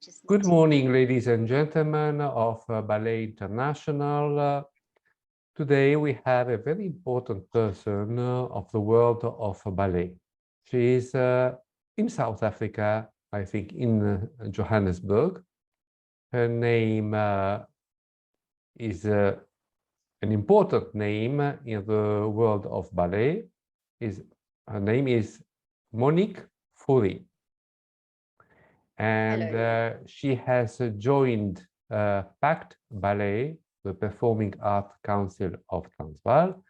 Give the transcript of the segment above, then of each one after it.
Just Good morning, ladies and gentlemen of Ballet International. Today we have a very important person of the world of ballet. She is in South Africa, I think in Johannesburg. Her name is an important name in the world of ballet. Her name is Monique Fourie. And she has joined PACT Ballet, the Performing Arts Council of Transvaal,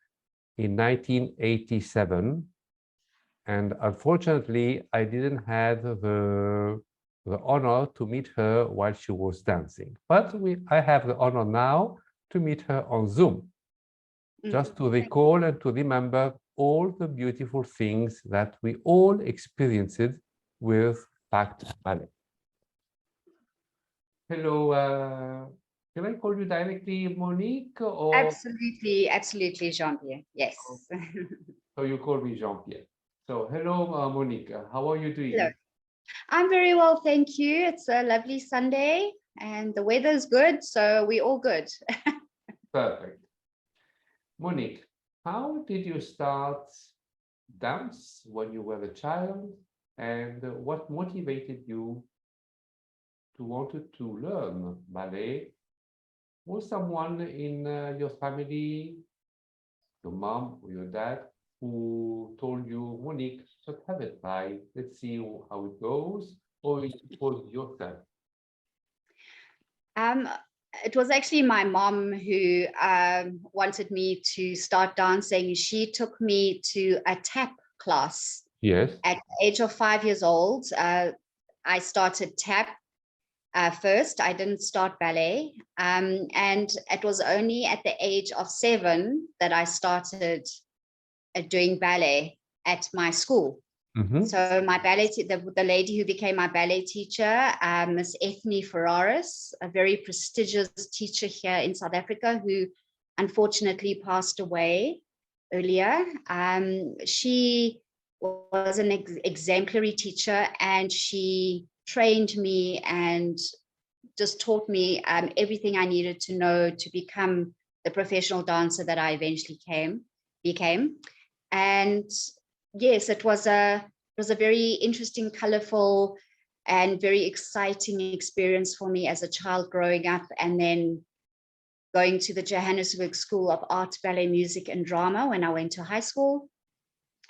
in 1987. And unfortunately, I didn't have the honor to meet her while she was dancing. But I have the honor now to meet her on Zoom, just to recall and to remember all the beautiful things that we all experienced with PACT Ballet. Hello, can I call you directly Monique? Or... Absolutely, Jean-Pierre. Yes. So you call me Jean-Pierre. So hello, Monique. How are you doing? Hello. I'm very well, thank you. It's a lovely Sunday and the weather's good, so we're all good. Perfect. Monique, how did you start dance when you were a child, and what motivated you to wanted to learn ballet? Was someone in your family, your mom or your dad, who told you, Monique, just have a try, let's see how it goes, or it was yourself? It was actually my mom who wanted me to start dancing. She took me to a tap class. Yes. At the age of 5 years old, I started tap. First, I didn't start ballet, and it was only at the age of 7 that I started doing ballet at my school. So my ballet, the lady who became my ballet teacher, Miss Monique Fourie, a very prestigious teacher here in South Africa, who unfortunately passed away earlier. She was an exemplary teacher, and she trained me and just taught me everything I needed to know to become the professional dancer that I eventually became. And yes, it was a very interesting, colorful, and very exciting experience for me as a child growing up, and then going to the Johannesburg School of Art, Ballet, Music and Drama when I went to high school.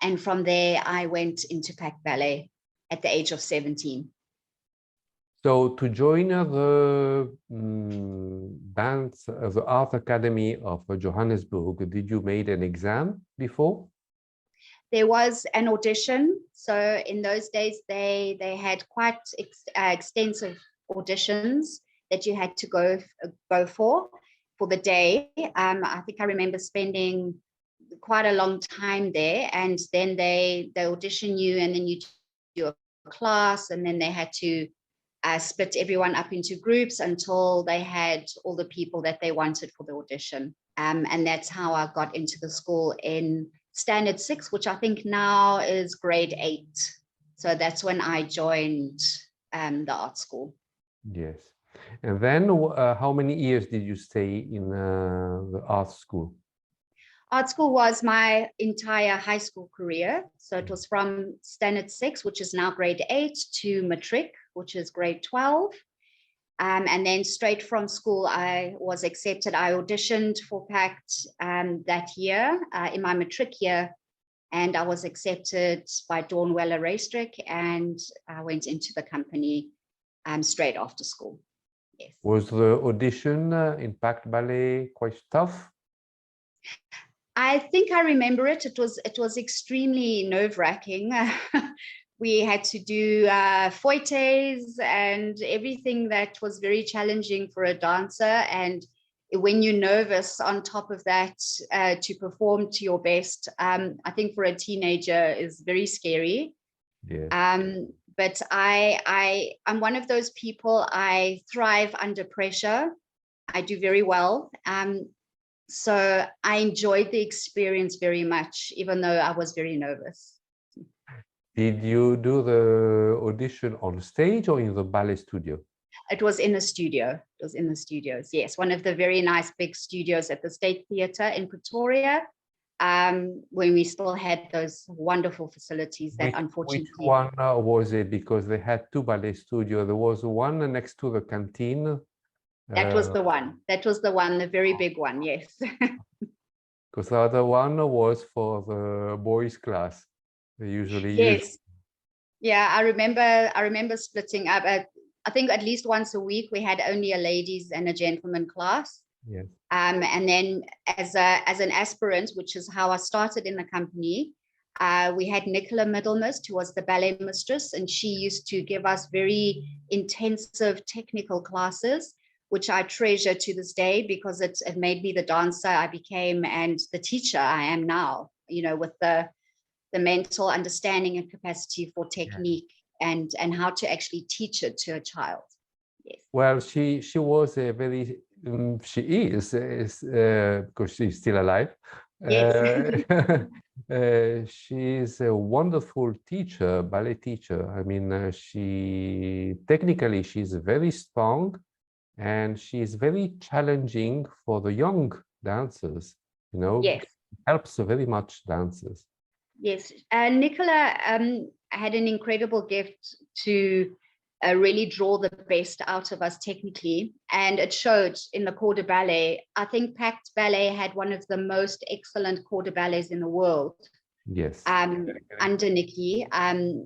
And from there, I went into PACT Ballet at the age of 17. So to join the dance, the Art Academy of Johannesburg, did you make an exam before? There was an audition. So in those days, they had quite extensive auditions that you had to go for the day. I think I remember spending quite a long time there, and then they audition you, and then you do a class, and then they had to split everyone up into groups until they had all the people that they wanted for the audition. And that's how I got into the school in Standard 6, which I think now is grade 8. So that's when I joined the art school. Yes. And then how many years did you stay in the art school? Art school was my entire high school career. So it was from Standard 6, which is now grade 8, to matric, which is grade 12. And then straight from school, I was accepted. I auditioned for PACT that year, in my matric year, and I was accepted by Dawn Weller Racetrick, and I went into the company straight after school. Yes. Was the audition in PACT Ballet quite tough? I think I remember it. It was extremely nerve-wracking. We had to do fouettes and everything that was very challenging for a dancer. And when you're nervous on top of that, to perform to your best, I think for a teenager is very scary. Yeah. But I'm one of those people. I thrive under pressure. I do very well. So I enjoyed the experience very much, even though I was very nervous. Did you do the audition on stage or in the ballet studio? It was in a studio. It was in the studios. Yes, one of the very nice big studios at the State Theatre in Pretoria, when we still had those wonderful facilities that unfortunately. Which one was it? Because they had two ballet studios. There was one next to the canteen. That was the one. That was the one, the very big one. Yes. Because the other one was for the boys' class. They usually use. Yes. Yeah, I remember splitting up. I think at least once a week we had only a ladies and a gentleman class. Yes. And then as an aspirant, which is how I started in the company, we had Nicola Middlemist, who was the ballet mistress, and she used to give us very intensive technical classes, which I treasure to this day because it made me the dancer I became and the teacher I am now, you know, with the mental understanding and capacity for technique and how to actually teach it to a child. Yes. Well, she was a very, she is because she's still alive. Yes. She's a wonderful teacher, ballet teacher. I mean, technically she's very strong, and she's very challenging for the young dancers. You know, Yes. helps very much dancers. Yes, Nicola had an incredible gift to really draw the best out of us technically, and it showed in the corps de ballet. I think PACT Ballet had one of the most excellent corps de ballets in the world. Yes. Under Nikki,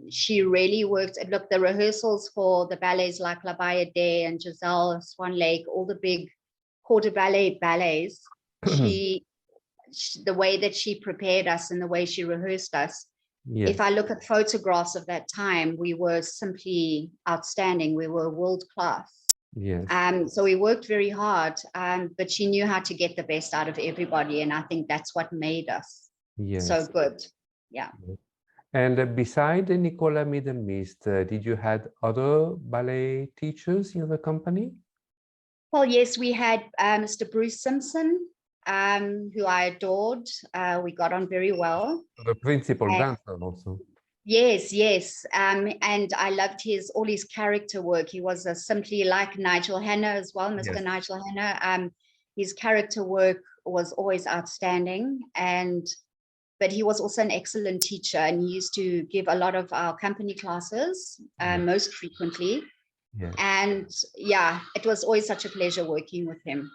she really worked. Look, the rehearsals for the ballets like La Bayadere and Giselle, Swan Lake, all the big corps de ballet ballets, the way that she prepared us and the way she rehearsed us. Yes. If I look at photographs of that time, we were simply outstanding. We were world class. Yes. So we worked very hard, but she knew how to get the best out of everybody. And I think that's what made us so good. Yeah. And beside Nicola Middlemist, did you had other ballet teachers in the company? Well, yes, we had Mr. Bruce Simpson, who I adored. We got on very well. The principal dancer also. Yes, yes. And I loved all his character work. He was simply like Nigel Hanna as well, Mr. Yes. Nigel Hanna. His character work was always outstanding. But he was also an excellent teacher, and he used to give a lot of our company classes, most frequently. Yes. And yeah, it was always such a pleasure working with him.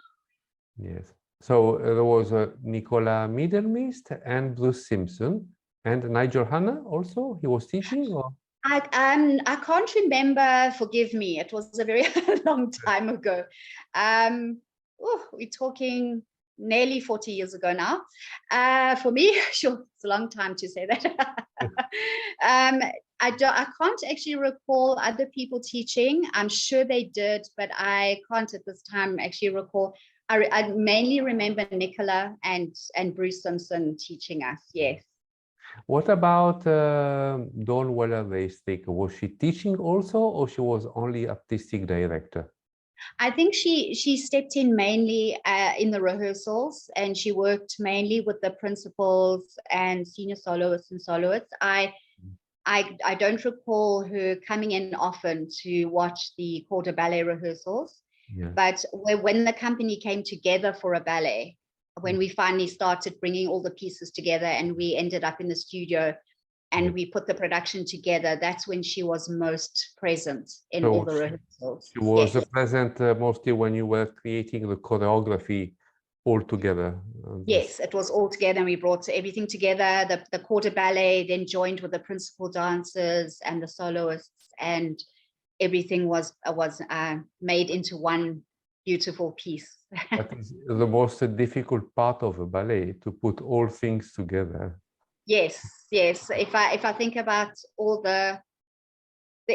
Yes. So there was Nicola Middlemist and Bruce Simpson and Nigel Hanna also. He was teaching, or I can't remember. Forgive me. It was a very long time ago. We're talking nearly 40 years ago now. For me, sure, it's a long time to say that. I can't actually recall other people teaching. I'm sure they did, but I can't at this time actually recall. I mainly remember Nicola and Bruce Simpson teaching us. Yes. What about Dawn Weller-Reistig? Was she teaching also, or she was only artistic director? I think she stepped in mainly in the rehearsals, and she worked mainly with the principals and senior soloists and soloists. I don't recall her coming in often to watch the corps de ballet rehearsals. Yeah. But when the company came together for a ballet, when we finally started bringing all the pieces together and we ended up in the studio and we put the production together, that's when she was most present in all the rehearsals. She was present mostly when you were creating the choreography all together. Yes, it was all together, and we brought everything together. The corps de ballet then joined with the principal dancers and the soloists, and everything was made into one beautiful piece. That is the most difficult part of a ballet, to put all things together. Yes, yes. If I think about all the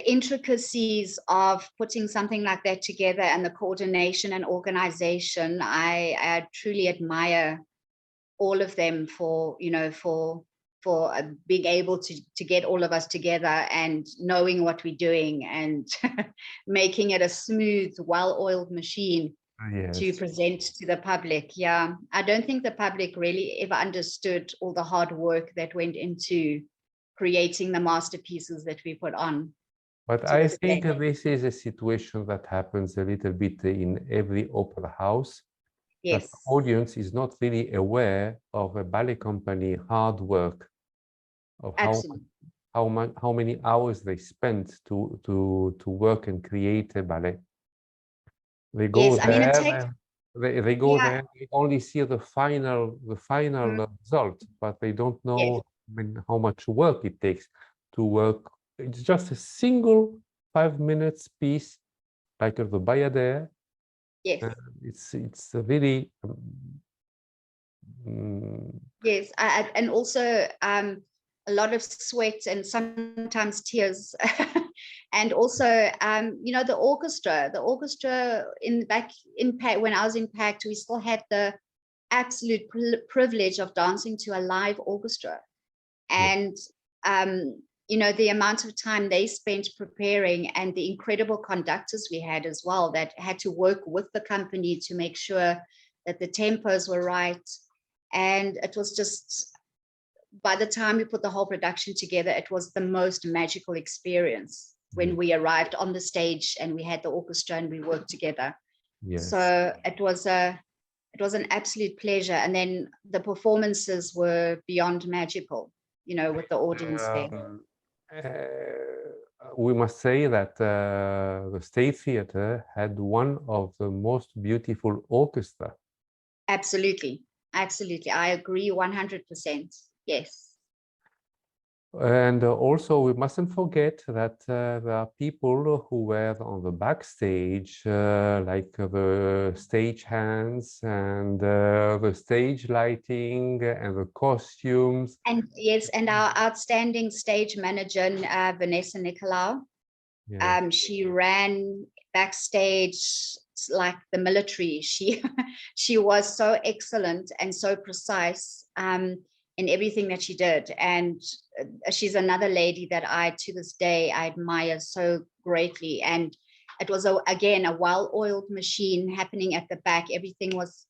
intricacies of putting something like that together and the coordination and organization, I truly admire all of them for being able to get all of us together and knowing what we're doing and making it a smooth, well-oiled machine. Yes. To present to the public. Yeah, I don't think the public really ever understood all the hard work that went into creating the masterpieces that we put on. But to I this think day. this is a situation that happens a little bit in every opera house, that the Yes, audience is not really aware of a ballet company hard work, of absolutely. how many hours they spent to work and create a ballet. They go Yes, I mean, it there, takes, they go yeah, there, they only see the final mm, result, but they don't yes, know how much work it takes to work. It's just a single 5 minutes piece, like of the Bayadere. yes. Uh, it's really mm, Yes, and also a lot of sweat and sometimes tears, and also you know, the orchestra in back in PACT, when I was in PACT, we still had the absolute privilege of dancing to a live orchestra, yeah, and you know, the amount of time they spent preparing, and the incredible conductors we had as well that had to work with the company to make sure that the tempos were right. And it was just, by the time we put the whole production together, it was the most magical experience yeah, when we arrived on the stage and we had the orchestra and we worked together. yes. So it was an absolute pleasure. And then the performances were beyond magical, you know, with the audience there. We must say that the State Theatre had one of the most beautiful orchestra. Absolutely. Absolutely. I agree 100%. Yes. And also, we mustn't forget that there are people who were on the backstage, like the stage hands and the stage lighting and the costumes. And yes, and our outstanding stage manager, Vanessa Nicolau, Yeah, she ran backstage like the military. She she was so excellent and so precise in everything that she did. And she's another lady that I, to this day, I admire so greatly. And it was again a well-oiled machine happening at the back. Everything was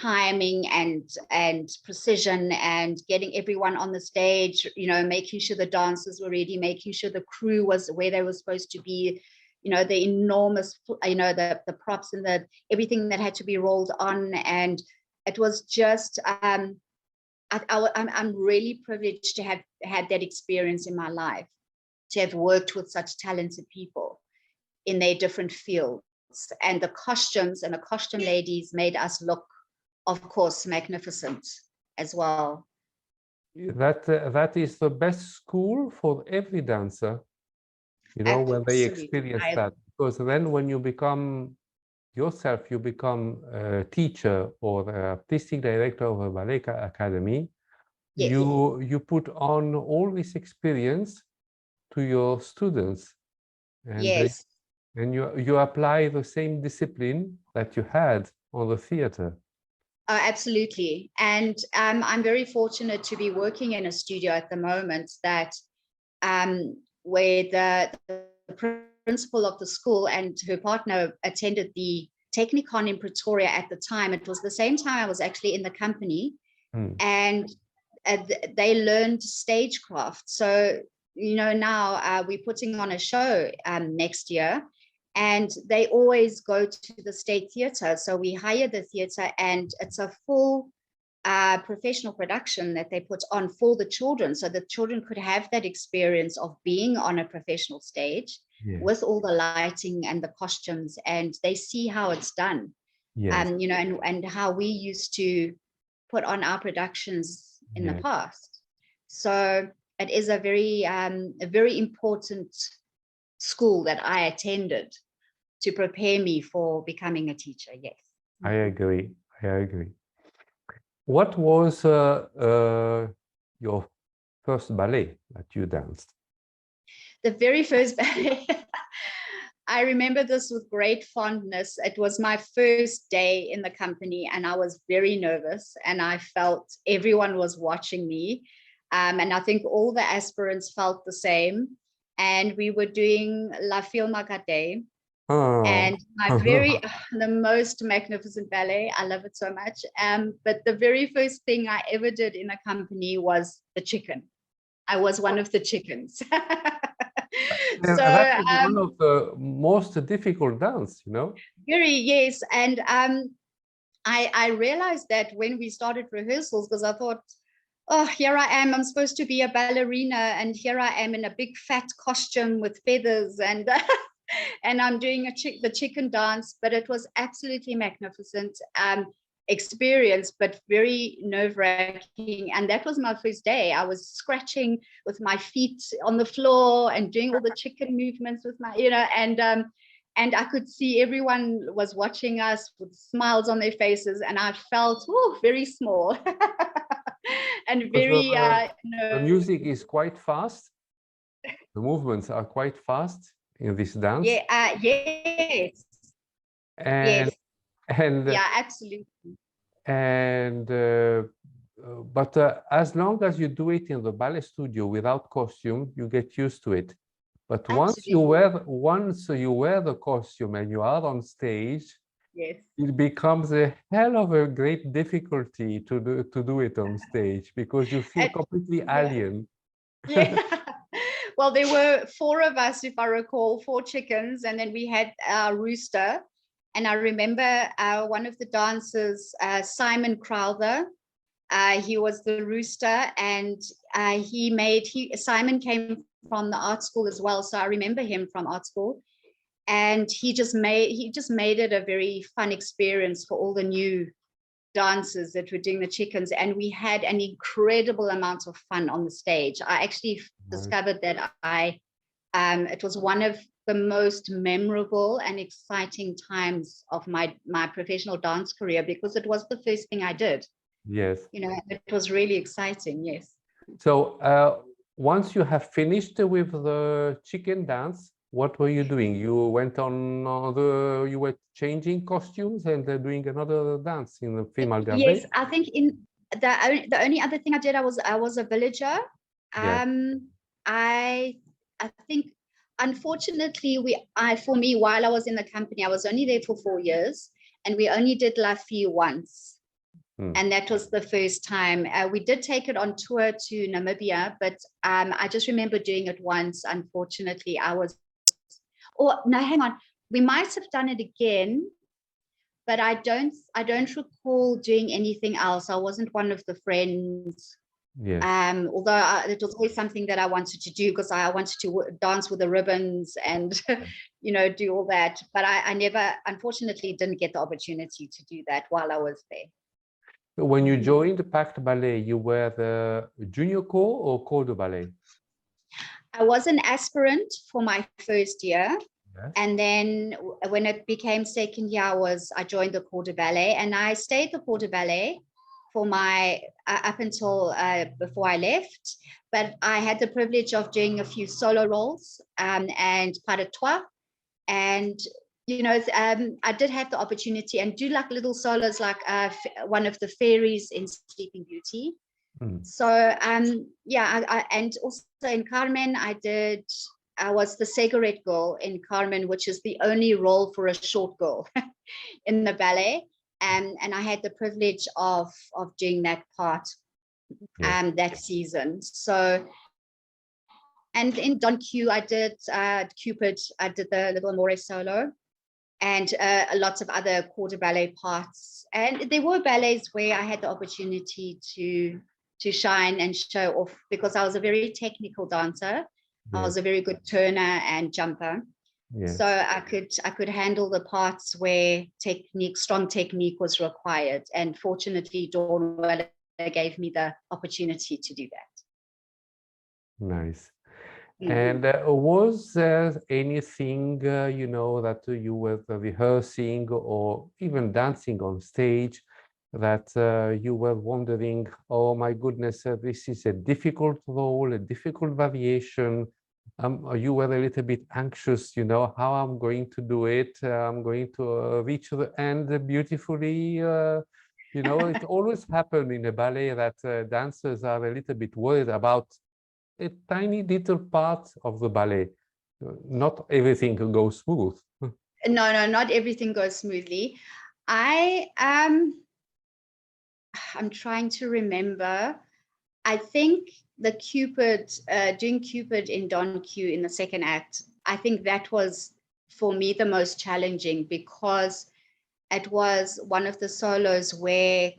timing and precision, and getting everyone on the stage, you know, making sure the dancers were ready, making sure the crew was where they were supposed to be, you know, the enormous, you know, the props and the everything that had to be rolled on. And it was just I'm really privileged to have had that experience in my life, to have worked with such talented people in their different fields. And the costumes and the costume ladies made us look, of course, magnificent as well. that is the best school for every dancer, you know, when they Absolutely. experience that. Because then when you become yourself, you become a teacher or the artistic director of a ballet academy, Yes, you put on all this experience to your students, and yes, you apply the same discipline that you had on the theater. absolutely. And I'm very fortunate to be working in a studio at the moment that where the principal of the school and her partner attended the Technicon in Pretoria at the time. It was the same time I was actually in the company, Hmm. and they learned stagecraft. So, you know, now we're putting on a show next year, and they always go to the State Theatre. So we hire the theatre, and it's a full professional production that they put on for the children, so the children could have that experience of being on a professional stage Yes, with all the lighting and the costumes, and they see how it's done. yes, You know, and how we used to put on our productions in the yes. past. So it is a very important school that I attended to prepare me for becoming a teacher. Yes. I agree. I agree. What was your first ballet that you danced? The very first ballet, I remember this with great fondness. It was my first day in the company, and I was very nervous, and I felt everyone was watching me. And I think all the aspirants felt the same. And we were doing La Fille Macate, Oh, and my very the most magnificent ballet. I love it so much. But the very first thing I ever did in a company was the chicken. I was one of the chickens. And So that is one of the most difficult dance, you know? very, yes. And I realized that when we started rehearsals, because I thought, oh, here I am, I'm supposed to be a ballerina, and here I am in a big fat costume with feathers, and and I'm doing the chicken dance. But it was absolutely magnificent experience, but very nerve-wracking. And that was my first day. I was scratching with my feet on the floor and doing all the chicken movements with my, and I could see everyone was watching us with smiles on their faces, and I felt very small and very The music is quite fast. The movements are quite fast in this dance. Yeah, yes. And Yes. and Yeah, absolutely. and but as long as you do it in the ballet studio without costume, you get used to it. But once you wear the costume and you are on stage, yes, it becomes a hell of a great difficulty to do it on stage, because you feel completely alien. Yeah. Well, there were 4 of us, if I recall, 4 chickens, and then we had our rooster. And I remember one of the dancers, Simon Crowther. He was the rooster, and Simon came from the art school as well, so I remember him from art school. And he just made it a very fun experience for all the new dancers that were doing the chickens, and we had an incredible amount of fun on the stage. I actually discovered that it was one of the most memorable and exciting times of my professional dance career, because it was the first thing I did. Yes. It was really exciting. Yes. So once you have finished with the chicken dance, what were you doing? You went on you were changing costumes and doing another dance in the female garden? Yes, I think in the only other thing I did, I was a villager. Yeah. I think, unfortunately, for me, while I was in the company, I was only there for 4 years, and we only did La Fille once. And that was the first time. We did take it on tour to Namibia, but I just remember doing it once. Unfortunately, no, hang on. We might have done it again, but I don't recall doing anything else. I wasn't one of the friends. Yes. Although it was always something that I wanted to do, because I wanted to dance with the ribbons and do all that. But I never, unfortunately, didn't get the opportunity to do that while I was there. When you joined the PACT Ballet, you were the junior corps or corps de ballet? I was an aspirant for my first year. Yes. And then when it became second year, I joined the corps de ballet, and I stayed the corps de ballet for my up until before I left. But I had the privilege of doing a few solo roles and pas de trois, and I did have the opportunity and do like little solos, like one of the fairies in Sleeping Beauty. So and also in Carmen, I was the cigarette girl in Carmen, which is the only role for a short girl in the ballet. And I had the privilege of doing that part that season. So, and in Don Q, I did Cupid, I did the Little Amore solo, and lots of other corps de ballet parts. And there were ballets where I had the opportunity to shine and show off, because I was a very technical dancer. Yes. I was a very good turner and jumper. Yes. So I could handle the parts where strong technique was required. And fortunately, Dawn Weller gave me the opportunity to do that. Nice. And was there anything, that you were rehearsing or even dancing on stage that you were wondering, oh my goodness, this is a difficult role, a difficult variation? You were a little bit anxious, how I'm going to do it. I'm going to reach the end beautifully. It always happens in a ballet that dancers are a little bit worried about a tiny little part of the ballet. Not everything goes smooth. No, not everything goes smoothly. I'm trying to remember. I think the Cupid, doing Cupid in Don Q in the second act, I think that was for me the most challenging, because it was one of the solos where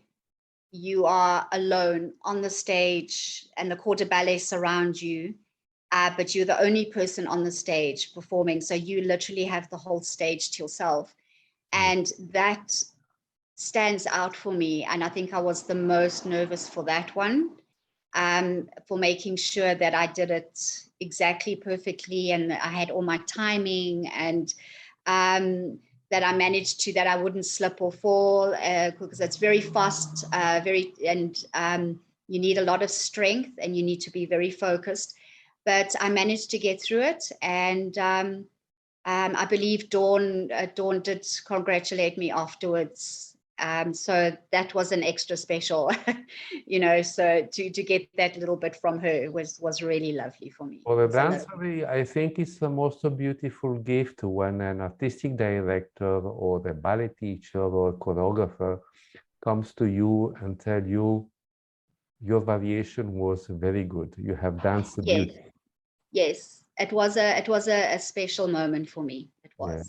you are alone on the stage and the corps de ballet surround you, but you're the only person on the stage performing. So you literally have the whole stage to yourself. And that stands out for me. And I think I was the most nervous for that one, for making sure that I did it exactly perfectly and I had all my timing, and that I managed to, that I wouldn't slip or fall, because it's very fast, and you need a lot of strength and you need to be very focused. But I managed to get through it, and I believe Dawn did congratulate me afterwards. So that was an extra special, so to get that little bit from her was really lovely for me. For the dancer, I think it's the most beautiful gift when an artistic director or the ballet teacher or a choreographer comes to you and tell you your variation was very good. You have danced beautifully. Yes, it was a special moment for me. It was. Yeah.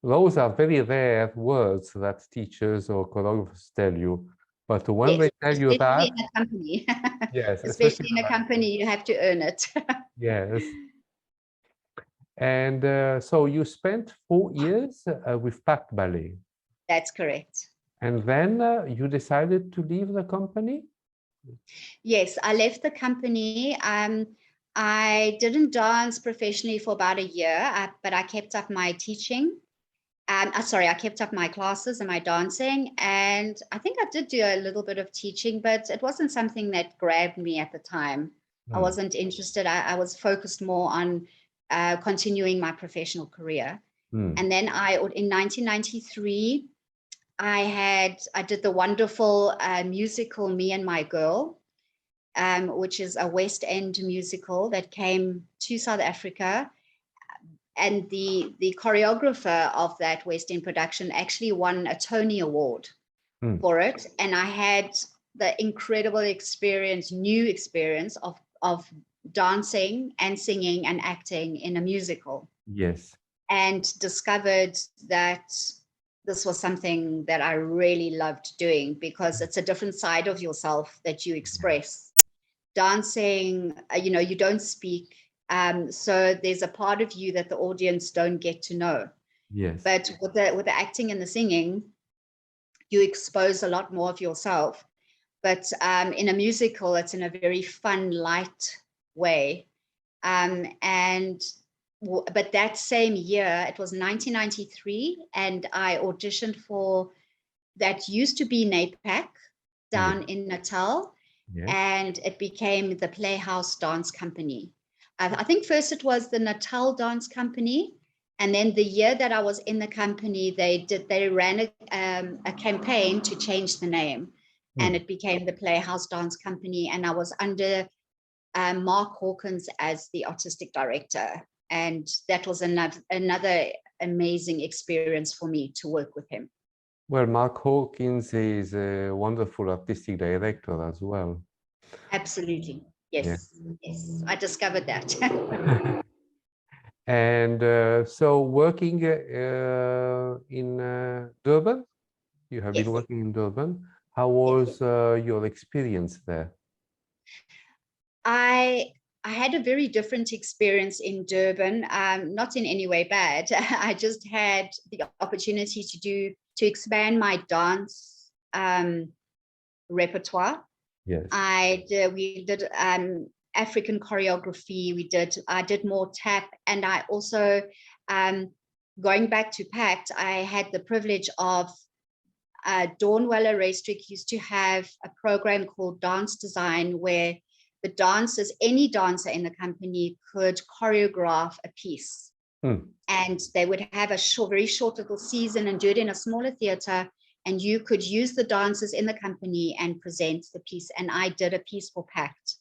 Those are very rare words that teachers or choreographers tell you, but when they tell you that, in a company, yes, especially in a company, you have to earn it. Yes. And so you spent 4 years with PACT Ballet. That's correct. And then you decided to leave the company? Yes, I left the company. I didn't dance professionally for about a year, but I kept up my teaching. I kept up my classes and my dancing. And I think I did do a little bit of teaching, but it wasn't something that grabbed me at the time. I wasn't interested. I was focused more on continuing my professional career. And then in 1993, I did the wonderful musical Me and My Girl, which is a West End musical that came to South Africa. And the choreographer of that West End production actually won a Tony Award for it. And I had the incredible new experience of dancing and singing and acting in a musical. Yes. And discovered that this was something that I really loved doing, because it's a different side of yourself that you express. Dancing, you don't speak. So there's a part of you that the audience don't get to know. Yes. But with the acting and the singing, you expose a lot more of yourself. But in a musical, it's in a very fun, light way. But that same year, it was 1993, and I auditioned for that used to be NAPAC down in Natal, and it became the Playhouse Dance Company. I think first it was the Natal Dance Company, and then the year that I was in the company, they ran a campaign to change the name, and it became the Playhouse Dance Company, and I was under Mark Hawkins as the artistic director. And that was another amazing experience for me to work with him. Well, Mark Hawkins is a wonderful artistic director as well. Absolutely. Yes. Yes. I discovered that. And so working in Durban, you have been working in Durban. How was your experience there? I had a very different experience in Durban, not in any way bad. I just had the opportunity to expand my dance repertoire. Yes. We did African choreography. I did more tap, and I also, going back to PACT, I had the privilege of Dawn Weller-Raystrick used to have a program called Dance Design, where the dancers, any dancer in the company, could choreograph a piece. And they would have a very short little season and do it in a smaller theater, and you could use the dancers in the company and present the piece. And I did a piece for PACT.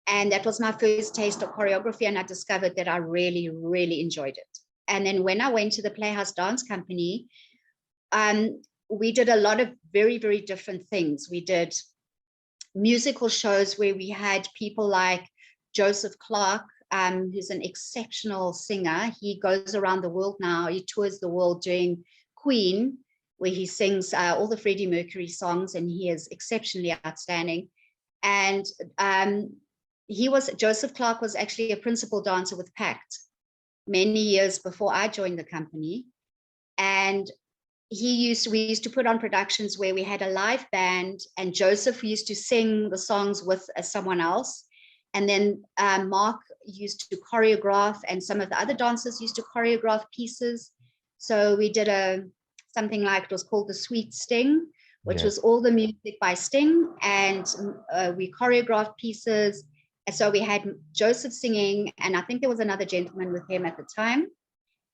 And that was my first taste of choreography, and I discovered that I really, really enjoyed it. And then when I went to the Playhouse Dance Company, we did a lot of very, very different things. We did musical shows where we had people like Joseph Clark who's an exceptional singer. He goes around the world now. He tours the world doing Queen, where he sings all the Freddie Mercury songs, and he is exceptionally outstanding. And Joseph Clark was actually a principal dancer with PACT many years before I joined the company. And we used to put on productions where we had a live band, and Joseph used to sing the songs with someone else. And then Mark used to choreograph, and some of the other dancers used to choreograph pieces. So we did something like, it was called the Sweet Sting, which was all the music by Sting, and we choreographed pieces. And so we had Joseph singing, and I think there was another gentleman with him at the time.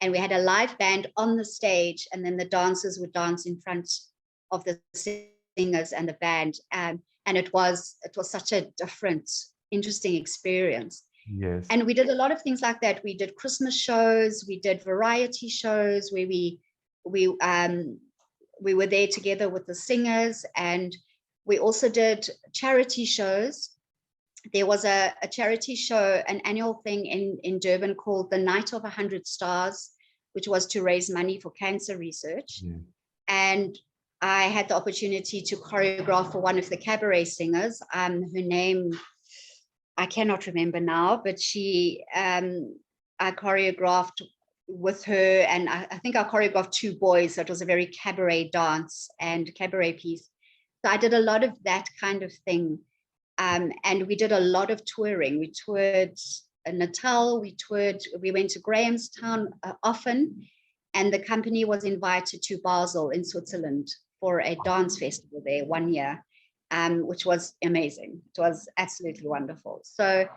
And we had a live band on the stage, and then the dancers would dance in front of the singers and the band. And it was such a different, interesting experience. Yes. And we did a lot of things like that. We did Christmas shows, we did variety shows where we were there together with the singers, and we also did charity shows. There was a charity show, an annual thing in Durban called the Night of 100 Stars, which was to raise money for cancer research. Yeah. And I had the opportunity to choreograph for one of the cabaret singers. Her name, I cannot remember now, but I choreographed with her, and I think I choreographed 2 boys. So it was a very cabaret dance and cabaret piece. So I did a lot of that kind of thing. And we did a lot of touring. We toured Natal, we went to Grahamstown often, and the company was invited to Basel in Switzerland for a dance festival there 1 year, which was amazing. It was absolutely wonderful. So,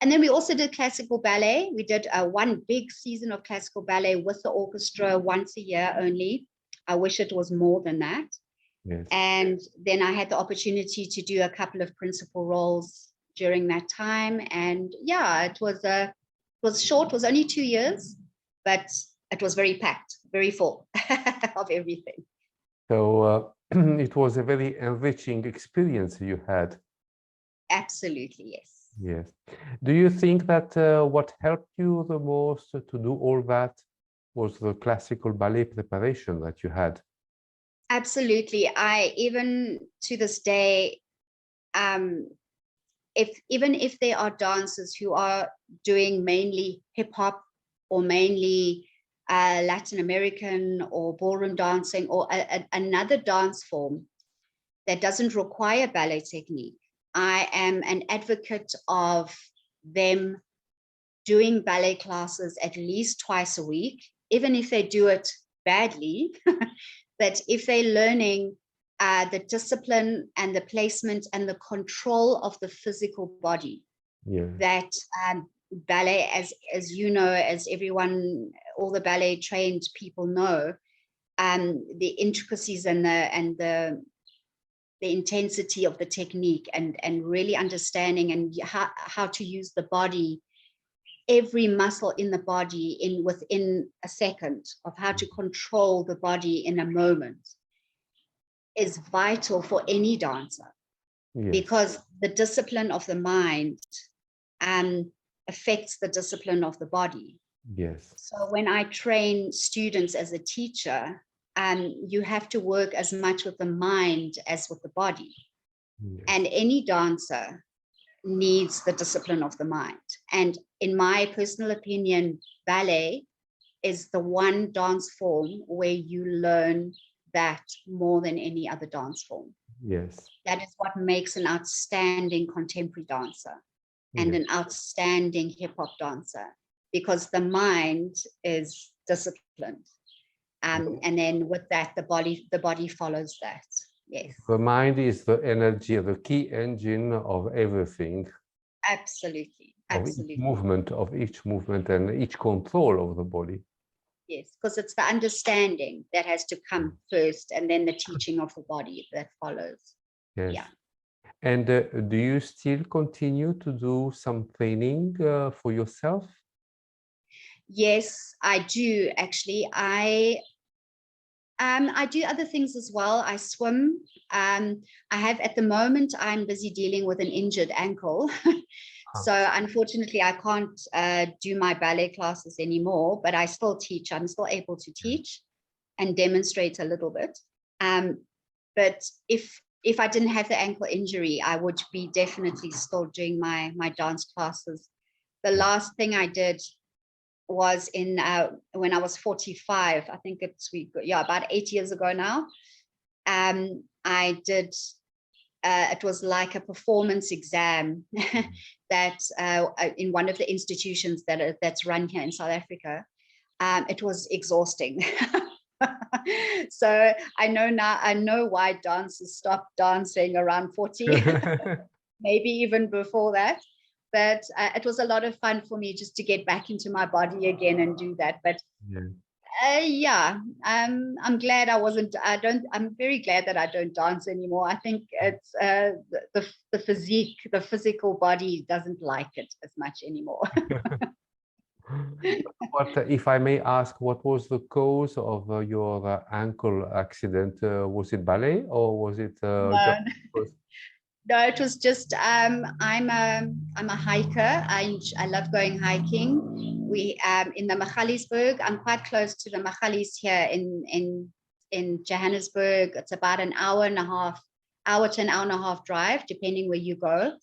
and then we also did classical ballet. We did one big season of classical ballet with the orchestra once a year only. I wish it was more than that. Yes. And then I had the opportunity to do a couple of principal roles during that time. And yeah, it was short, it was only 2 years, but it was very packed, very full of everything. So it was a very enriching experience you had. Absolutely, yes. Yes. Do you think that what helped you the most to do all that was the classical ballet preparation that you had? Absolutely. I, even to this day, even if there are dancers who are doing mainly hip hop or mainly Latin American or ballroom dancing or another dance form that doesn't require ballet technique, I am an advocate of them doing ballet classes at least twice a week, even if they do it badly. But if they're learning the discipline and the placement and the control of the physical body, that ballet, as you know, as everyone, all the ballet trained people know, the intricacies and the intensity of the technique, and really understanding and how to use the body, every muscle in the body within a second, of how to control the body in a moment, is vital for any dancer. Yes. Because the discipline of the mind affects the discipline of the body. Yes. So when I train students as a teacher, you have to work as much with the mind as with the body. Yes. And any dancer needs the discipline of the mind. And in my personal opinion, ballet is the one dance form where you learn that more than any other dance form. Yes. That is what makes an outstanding contemporary dancer and an outstanding hip hop dancer, because the mind is disciplined. And then with that, the body follows that. Yes. The mind is the energy, the key engine of everything. Absolutely. Absolutely. Of each movement and each control of the body. Yes, because it's the understanding that has to come first, and then the teaching of the body that follows. Yes. Yeah. And do you still continue to do some training for yourself? Yes, I do actually. I do other things as well. I swim. I have, at the moment, I'm busy dealing with an injured ankle. So unfortunately, I can't do my ballet classes anymore, but I still teach. I'm still able to teach and demonstrate a little bit. But if I didn't have the ankle injury, I would be definitely still doing my dance classes. The last thing I did was in when I was 45. I think it's about 8 years ago now. I did. It was like a performance exam that in one of the institutions that's run here in South Africa. It was exhausting. So I know why dancers stopped dancing around 40, maybe even before that. But it was a lot of fun for me just to get back into my body again and do that. But I'm glad I'm very glad that I don't dance anymore. I think it's the physique, the physical body doesn't like it as much anymore. But if I may ask, what was the cause of your ankle accident? Was it ballet or was it just... No, it was just I'm a hiker. I love going hiking. We in the Magaliesberg. I'm quite close to the Magalies here in Johannesburg. It's about an hour to an hour and a half drive, depending where you go.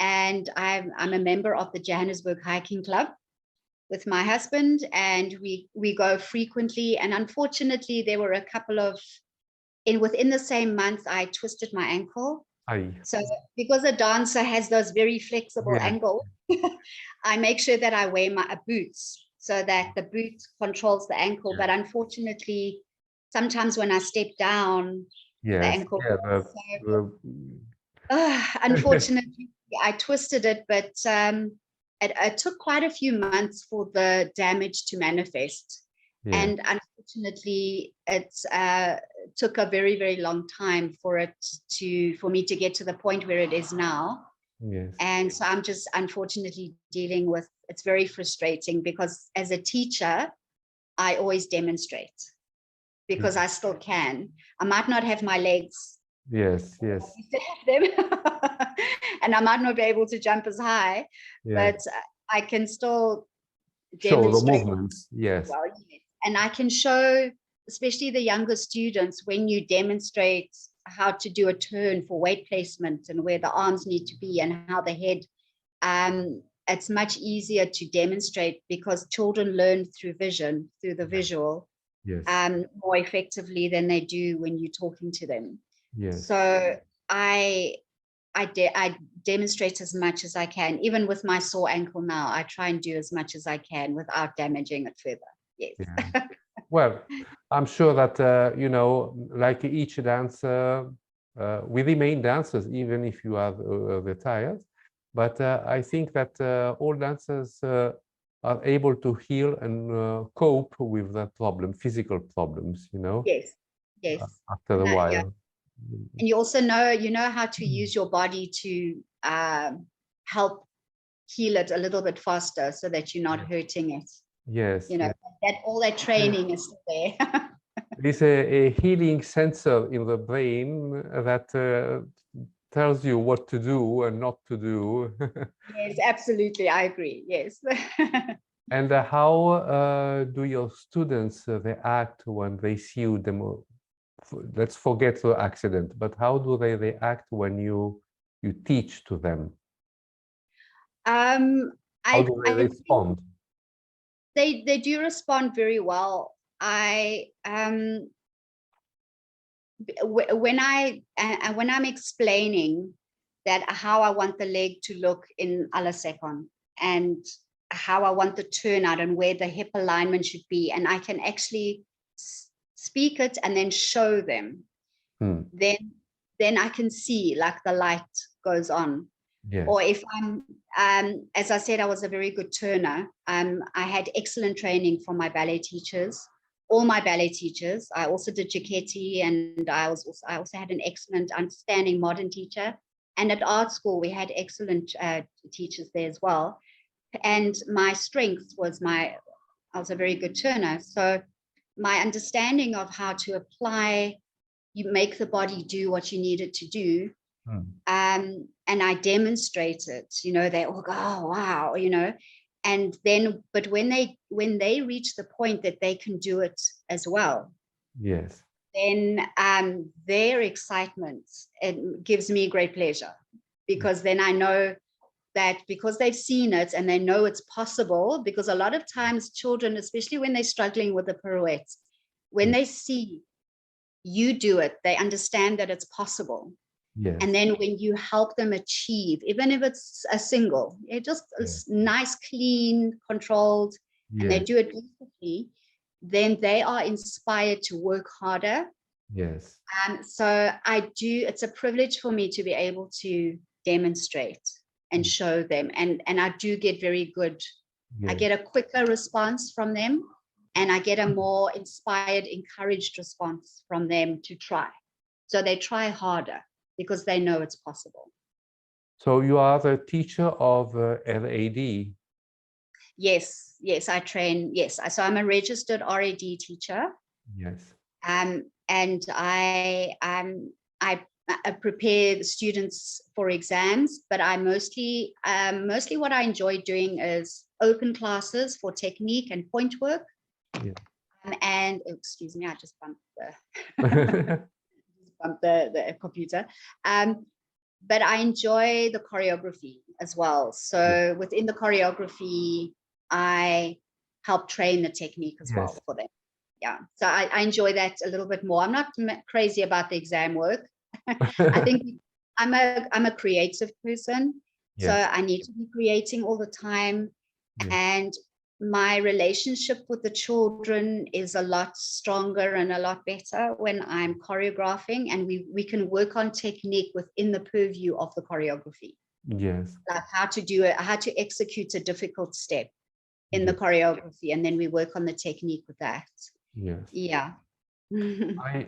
And I'm a member of the Johannesburg Hiking Club with my husband, and we go frequently. And unfortunately, there were a couple of within the same month, I twisted my ankle. So because a dancer has those very flexible ankles, I make sure that I wear my boots so that the boot controls the ankle. But unfortunately, sometimes when I step down, the ankle. Unfortunately, I twisted it, but it took quite a few months for the damage to manifest. And unfortunately, it took a very, very long time for me to get to the point where it is now. And so I'm just unfortunately dealing with, it's very frustrating because as a teacher, I always demonstrate because I still can. I might not have my legs. Yes. I used to have them. And I might not be able to jump as high, but I can still demonstrate. Show the movements. Yes. Well, yes. And I can show, especially the younger students, when you demonstrate how to do a turn for weight placement and where the arms need to be and how the head, it's much easier to demonstrate because children learn through vision, through the visual, more effectively than they do when you're talking to them. So I demonstrate as much as I can. Even with my sore ankle now, I try and do as much as I can without damaging it further. Yes. Well, I'm sure that, like each dancer, we remain dancers, even if you are retired. But I think that all dancers are able to heal and cope with that problem, physical problems, Yes. After a while. Yeah. And you also know how to use your body to help heal it a little bit faster so that you're not hurting it. That all that training is still there. There's a healing sensor in the brain that tells you what to do and not to do. Yes, absolutely. I agree. Yes. And how do your students react when they see you? Let's forget the accident, but how do they react when you teach to them? How do they respond? They do respond very well. When I'm explaining that how I want the leg to look in a la second and how I want the turnout and where the hip alignment should be, and I can actually speak it and then show them, then I can see like the light goes on. Or if I'm, as I said, I was a very good turner. I had excellent training from my ballet teachers, all my ballet teachers. I also did Giacchetti, and I also had an excellent understanding modern teacher. And at art school, we had excellent teachers there as well. And my strength was I was a very good turner. So my understanding of how to apply, you make the body do what you need it to do, And I demonstrate it, you know, they all go, oh, wow, you know, and then, but when they reach the point that they can do it as well, Yes. then their excitement, it gives me great pleasure, because then I know that because they've seen it and they know it's possible, because a lot of times children, especially when they're struggling with the pirouettes, when they see you do it, they understand that it's possible. Yes. And then when you help them achieve, even if it's a single, it just is nice, clean, controlled, and they do it beautifully, then they are inspired to work harder. Yes. So it's a privilege for me to be able to demonstrate and show them. And I do get very good, I get a quicker response from them, and I get a more inspired, encouraged response from them to try. So they try harder because they know it's possible. So you are the teacher of LAD? Yes, I train, yes. So I'm a registered RAD teacher. Yes. And I prepare the students for exams, but I mostly what I enjoy doing is open classes for technique and point work. And excuse me, I just bumped the computer. But I enjoy the choreography as well. So within the choreography, I help train the technique as well for them. Yeah, so I enjoy that a little bit more. I'm not crazy about the exam work. I think I'm a creative person, so I need to be creating all the time. And my relationship with the children is a lot stronger and a lot better when I'm choreographing, and we can work on technique within the purview of the choreography. Yes. Like how to do it, how to execute a difficult step in the choreography, and then we work on the technique with that. Yes. Yeah.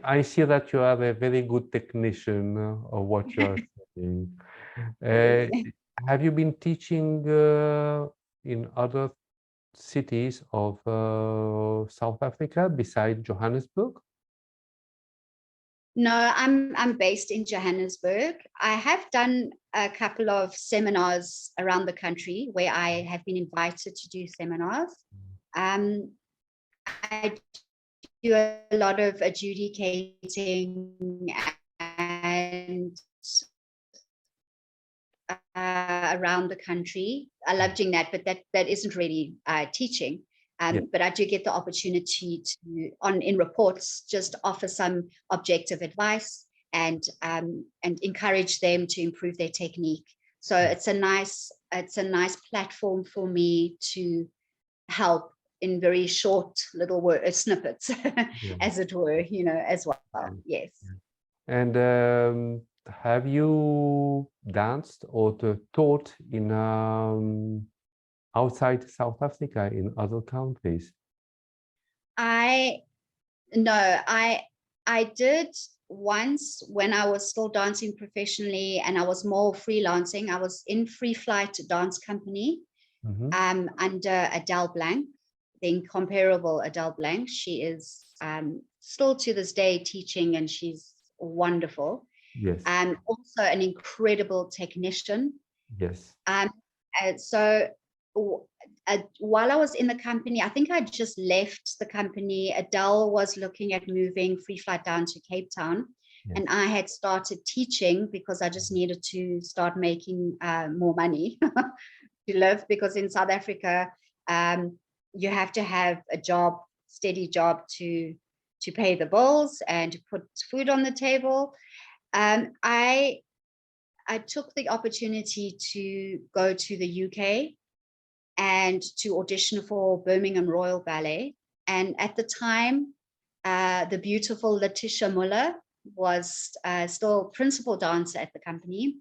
I see that you are a very good technician of what you are saying. Have you been teaching in other cities of South Africa besides Johannesburg? No, I'm based in Johannesburg. I have done a couple of seminars around the country where I have been invited to do seminars. I do a lot of adjudicating and around the country. I love doing that, but that isn't really teaching. But I do get the opportunity to, in reports, just offer some objective advice and encourage them to improve their technique. So it's a nice platform for me to help in very short little snippets, as it were, you know, as well. Yes. And have you danced or taught in outside South Africa, in other countries? I did once when I was still dancing professionally and I was more freelancing. I was in Free Flight Dance Company under Adele Blank, the incomparable Adele Blank. She is still to this day teaching, and she's wonderful. Yes. And also an incredible technician. Yes. So while I was in the company, I think I just left the company. Adele was looking at moving Free Flight down to Cape Town. And I had started teaching because I just needed to start making more money to live, because in South Africa, you have to have a job, steady job to pay the bills and to put food on the table. I took the opportunity to go to the UK and to audition for Birmingham Royal Ballet. And at the time, the beautiful Letitia Muller was still principal dancer at the company.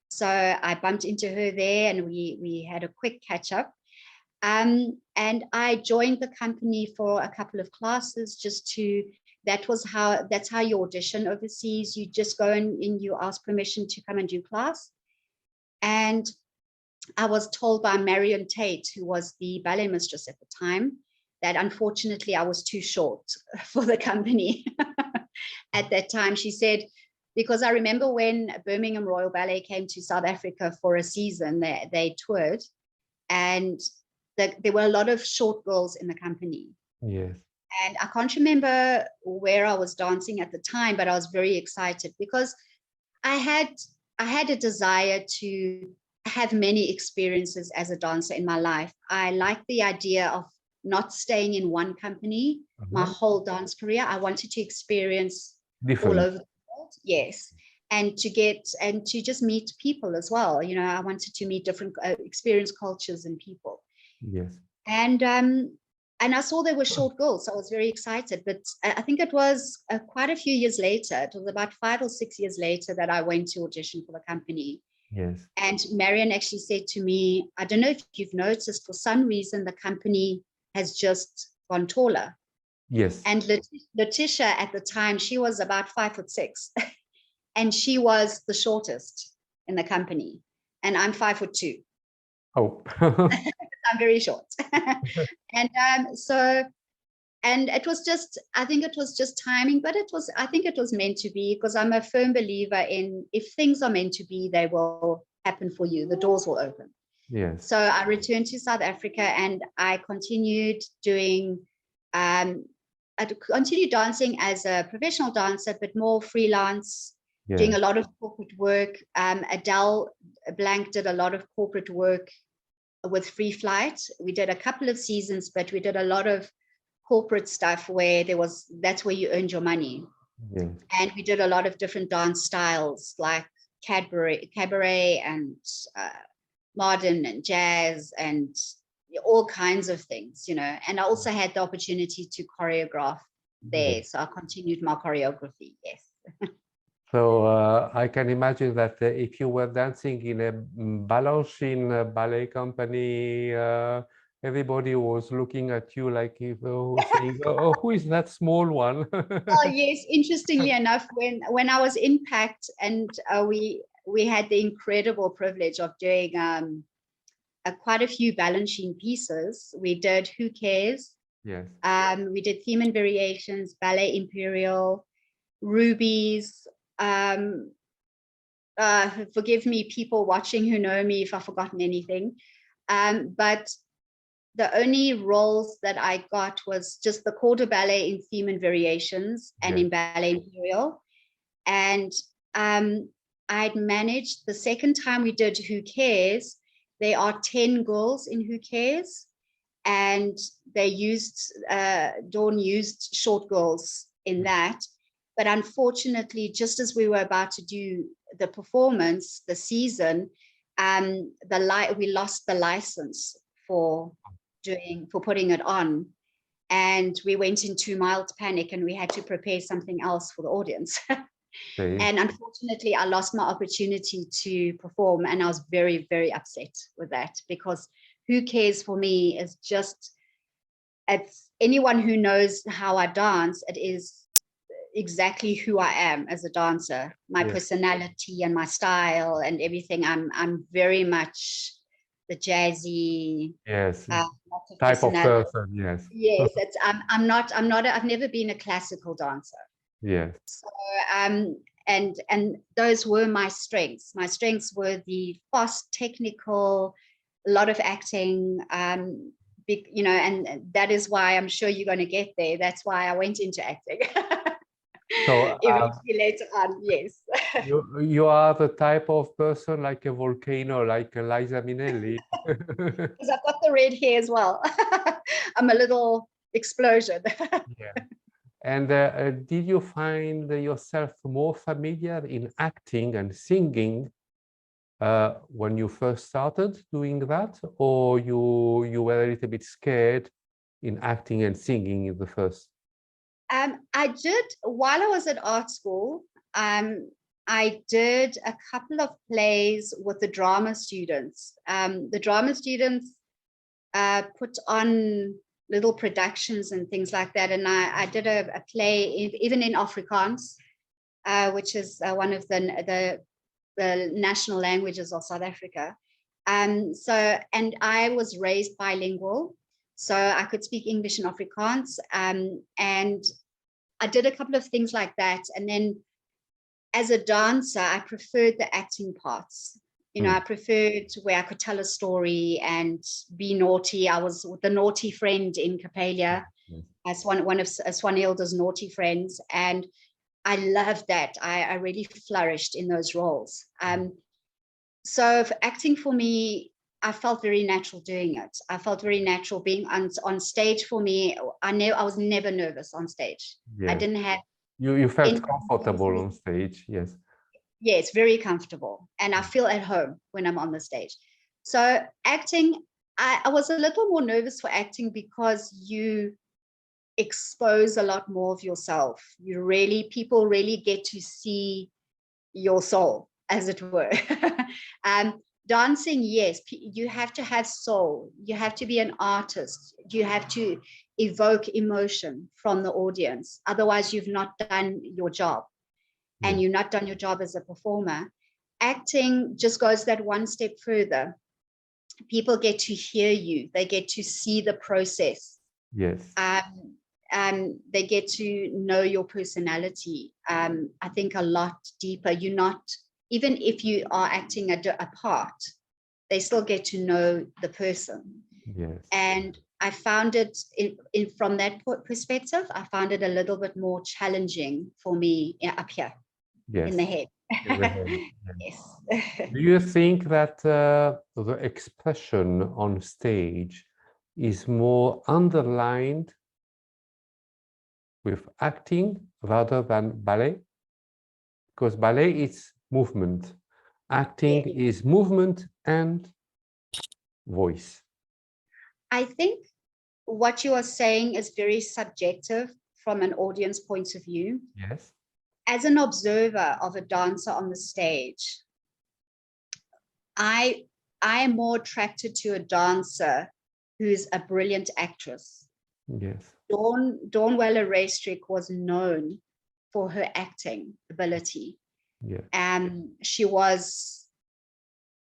So I bumped into her there, and we had a quick catch up. And I joined the company for a couple of classes that's how you audition overseas. You just go and you ask permission to come and do class. And I was told by Marion Tate, who was the ballet mistress at the time, that unfortunately I was too short for the company. At that time, she said, because I remember when Birmingham Royal Ballet came to South Africa for a season, they toured, and there were a lot of short girls in the company. Yes. And I can't remember where I was dancing at the time, but I was very excited because I had a desire to have many experiences as a dancer in my life. I like the idea of not staying in one company my whole dance career. I wanted to experience Different. all over the world. Yes. And to just meet people as well. You know, I wanted to meet different experience cultures and people. Yes. And I saw there were short girls, so I was very excited. But I think it was quite a few years later, it was about 5 or 6 years later, that I went to audition for the company. Yes. And Marion actually said to me, I don't know if you've noticed, for some reason, the company has just gone taller. Yes. And Letitia at the time, she was about 5'6", and she was the shortest in the company. And I'm 5'2". Oh. I'm very short. And it was just, I think it was just timing, but I think it was meant to be, because I'm a firm believer in, if things are meant to be, they will happen for you. The doors will open. Yes. So I returned to South Africa, and I continued dancing as a professional dancer, but more freelance, doing a lot of corporate work. Adele Blank did a lot of corporate work with Free Flight. We did a couple of seasons, but we did a lot of corporate stuff where that's where you earned your money. Yes. And we did a lot of different dance styles, like cabaret and modern and jazz and all kinds of things, you know. And I also had the opportunity to choreograph there. So I continued my choreography. Yes. So I can imagine that if you were dancing in a Balanchine ballet company, everybody was looking at you like, saying, "Oh, who is that small one?" Oh yes, interestingly enough, when I was in PACT, and we had the incredible privilege of doing quite a few Balanchine pieces. We did Who Cares? Yes. We did Theme and Variations, Ballet Imperial, Rubies. Forgive me, people watching who know me, if I've forgotten anything. But the only roles that I got was just the corps de ballet in Theme and Variations and in Ballet Imperial. And I'd managed, the second time we did Who Cares, there are 10 girls in Who Cares, and Dawn used short girls in that. But unfortunately, just as we were about to do the performance, the season, we lost the license for putting it on, and we went into mild panic, and we had to prepare something else for the audience. And unfortunately, I lost my opportunity to perform, and I was very, very upset with that, because Who Cares for me is just, it's anyone who knows how I dance, it is exactly who I am as a dancer, my personality and my style and everything. I'm very much the jazzy type of person. Yes. Yes, I've never been a classical dancer. Yes. So and those were my strengths. My strengths were the fast, technical, a lot of acting, you know, and that is why I'm sure you're going to get there. That's why I went into acting. So eventually later on, yes. you are the type of person like a volcano, like Liza Minnelli. Because I've got the red hair as well. I'm a little explosion. Yeah. And did you find yourself more familiar in acting and singing when you first started doing that, or you were a little bit scared in acting and singing in the first? I did, while I was at art school, I did a couple of plays with the drama students. The drama students put on little productions and things like that. And I did a play, even in Afrikaans, which is one of the national languages of South Africa. And I was raised bilingual, so I could speak English and Afrikaans. And I did a couple of things like that. And then as a dancer, I preferred the acting parts. I preferred where I could tell a story and be naughty. I was the naughty friend in Capelia, as one of Swanhilda's naughty friends, and I loved that. I really flourished in those roles. So acting for me, I felt very natural doing it. I felt very natural being on stage. For me, I was never nervous on stage. I didn't have. You felt comfortable on stage, yes. Yes, very comfortable, and I feel at home when I'm on the stage. So acting, I was a little more nervous for acting because you expose a lot more of yourself. People really get to see your soul, as it were. Dancing, yes, you have to have soul. You have to be an artist. You have to evoke emotion from the audience. Otherwise, you've not done your job, and you've not done your job as a performer. Acting just goes that one step further. People get to hear you. They get to see the process. Yes. They get to know your personality. I think a lot deeper. You're not, even if you are acting a part, they still get to know the person. Yes. And I found it from that perspective, I found it a little bit more challenging for me up here in the head. In the head. Yes. Do you think that the expression on stage is more underlined with acting rather than ballet? Because ballet is movement. Acting is movement and voice. I think what you are saying is very subjective from an audience point of view. Yes. As an observer of a dancer on the stage, I am more attracted to a dancer who's a brilliant actress. Yes. Dawn Weller-Raystrick was known for her acting ability. Yeah. She was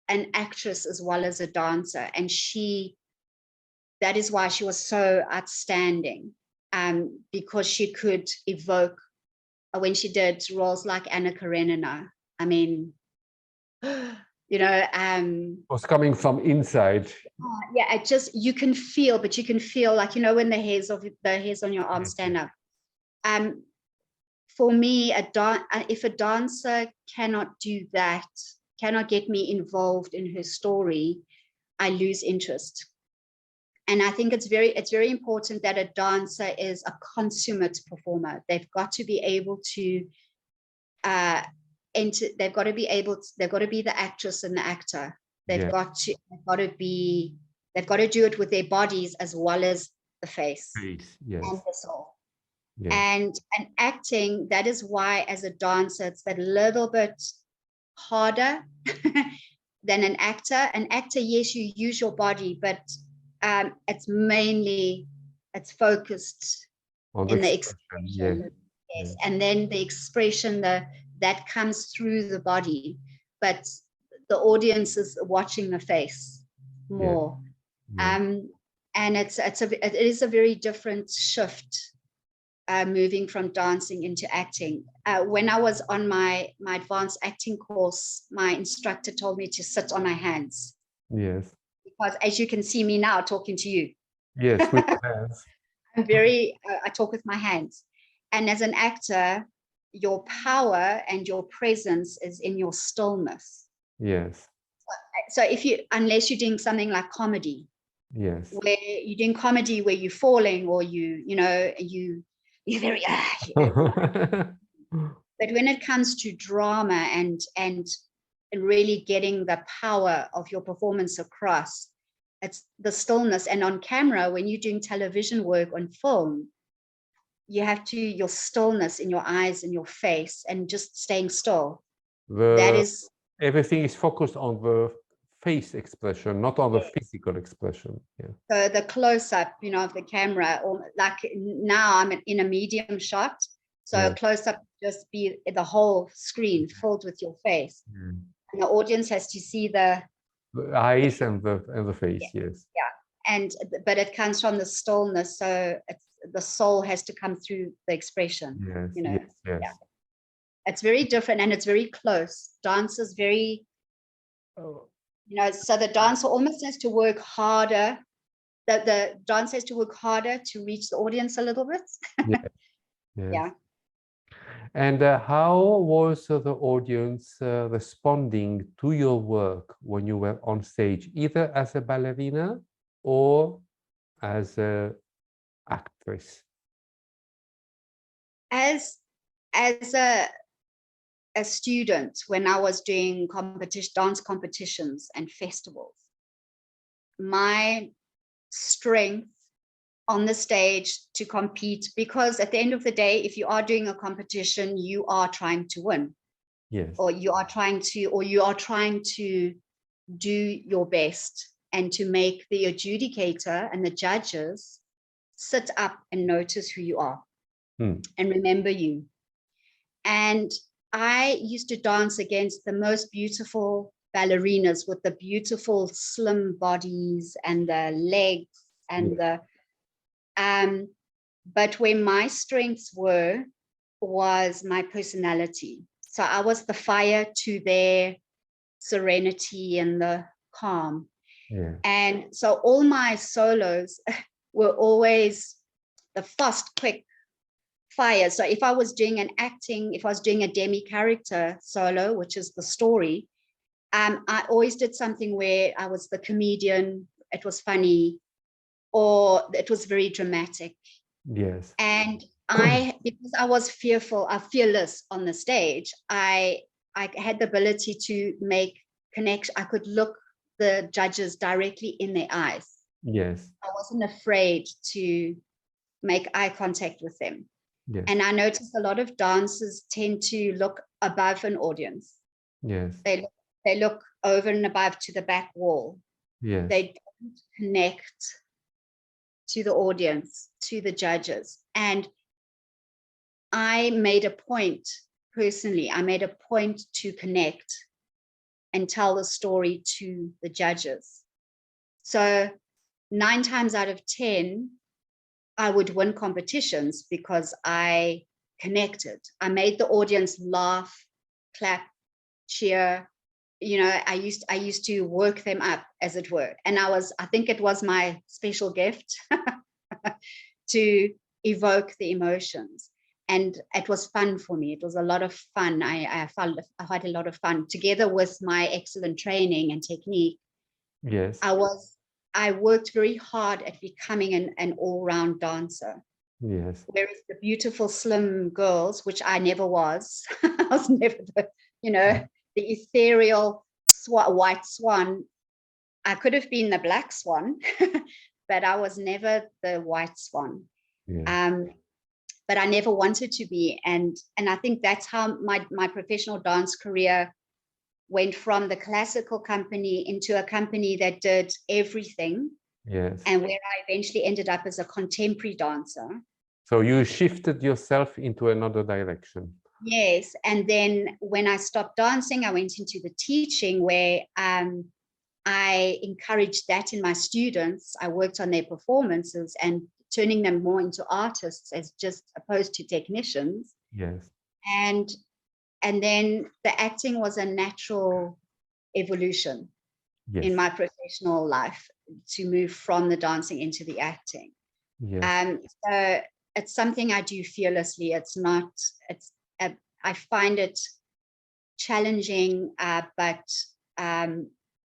an actress as well as a dancer, and that is why she was so outstanding, because she could evoke, when she did roles like Anna Karenina, I mean, was coming from inside. Yeah, it just, you can feel like, when the hairs on your arm stand up. For me, if a dancer cannot do that, cannot get me involved in her story, I lose interest. And I think it's very important that a dancer is a consummate performer. They've got to be able to they've got to be the actress and the actor. They've got to do it with their bodies as well as the face. Yes. And the soul. Yes. And acting, that is why as a dancer, it's that little bit harder than an actor. An actor, yes, you use your body, but it's focused in the expression. Yes. And then the expression that comes through the body, but the audience is watching the face more. And it is a very different shift, moving from dancing into acting. When I was on my advanced acting course, my instructor told me to sit on my hands. Yes. Because as you can see me now talking to you. Yes, with the hands. I talk with my hands. And as an actor, your power and your presence is in your stillness. Yes. So unless you're doing something like comedy. Yes. Where you're doing comedy where you're falling or you're very but when it comes to drama and really getting the power of your performance across, it's the stillness. And on camera, when you're doing television work on film, you have your stillness in your eyes and your face and just staying still. Everything is focused on the face expression, not on the physical expression. Yeah. So the close-up, of the camera, or like now I'm in a medium shot. So close-up just be the whole screen filled with your face. And the audience has to see the eyes and the face. Yes. Yeah. But it comes from the stillness. So the soul has to come through the expression. Yes. Yes. It's very different and it's very close. Dance is very, Oh, so the dancer almost has to work harder. The dancer has to work harder to reach the audience a little bit. yeah, yes. Yeah. And how was the audience responding to your work when you were on stage, either as a ballerina or as a actress? As a student, when I was doing dance competitions and festivals, my strength on the stage to compete, because at the end of the day, if you are doing a competition, you are trying to win, Yes. or you are trying to do your best and to make the adjudicator and the judges sit up and notice who you are and remember you. And I used to dance against the most beautiful ballerinas with the beautiful slim bodies and the legs and the but where my strengths was my personality. So I was the fire to their serenity and the calm. Yeah. And so all my solos were always the fast, quick fire. So if I was doing if I was doing a demi character solo, which is the story, I always did something where I was the comedian, it was funny, or it was very dramatic. Yes. And because I was fearless on the stage, I had the ability to make connection. I could look the judges directly in their eyes. Yes. I wasn't afraid to make eye contact with them. Yes. And I noticed a lot of dancers tend to look above an audience. Yes. They look over and above to the back wall. Yes. They don't connect to the audience, to the judges. And I made a point, personally, to connect and tell the story to the judges. So 9 times out of 10, I would win competitions because I connected. I made the audience laugh, clap, cheer. I used to work them up, as it were. And I think it was my special gift to evoke the emotions. And it was fun for me. It was a lot of fun. I had a lot of fun together with my excellent training and technique. Yes. I worked very hard at becoming an all-round dancer. Yes. Whereas the beautiful slim girls, which I never was, I was never the ethereal white swan. I could have been the black swan, but I was never the white swan. Yeah. But I never wanted to be. And I think that's how my professional dance career went from the classical company into a company that did everything. Yes. And where I eventually ended up as a contemporary dancer. So you shifted yourself into another direction. Yes. And then when I stopped dancing, I went into the teaching, where I encouraged that in my students. I worked on their performances and turning them more into artists as just opposed to technicians. Yes. And then the acting was a natural evolution in my professional life to move from the dancing into the acting. Yes. So it's something I do fearlessly. I find it challenging, but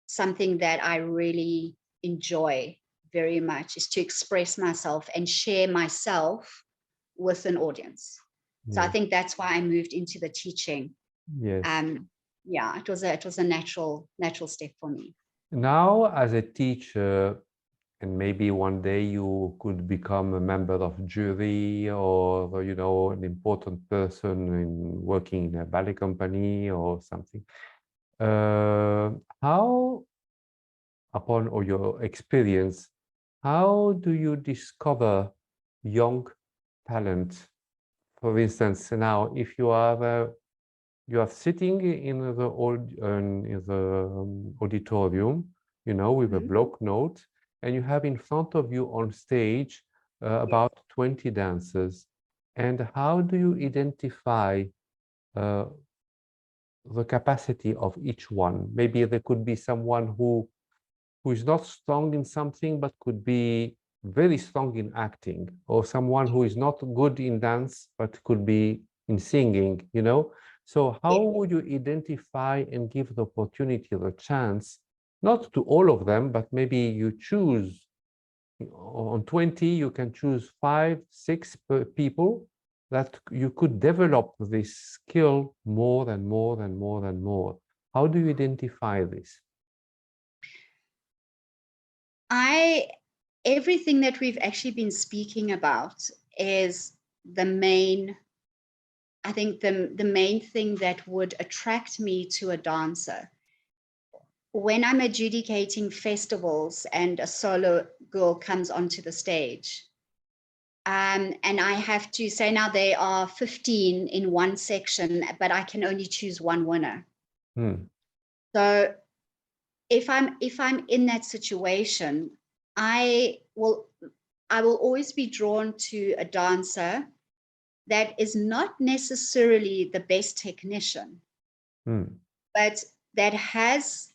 something that I really enjoy very much, is to express myself and share myself with an audience. So I think that's why I moved into the teaching. Yes. Yeah, it was a natural step for me. Now, as a teacher, and maybe one day you could become a member of jury, or an important person in working in a ballet company or something. How, upon or your experience, how do you discover young talent? For instance, now if you are sitting in the auditorium, with a block note, and you have in front of you on stage about 20 dancers. And how do you identify the capacity of each one. Maybe there could be someone who is not strong in something but could be very strong in acting, or someone who is not good in dance but could be in singing, you know. So how would you identify and give the opportunity, the chance, not to all of them, but maybe you choose on 20, you can choose 5, 6 people that you could develop this skill more and more and more and more. How do you identify this? Everything that we've actually been speaking about is the main, I think the main thing that would attract me to a dancer. When I'm adjudicating festivals and a solo girl comes onto the stage, and I have to say, now there are 15 in one section, but I can only choose one winner. So if I'm in that situation, I will always be drawn to a dancer that is not necessarily the best technician, but that has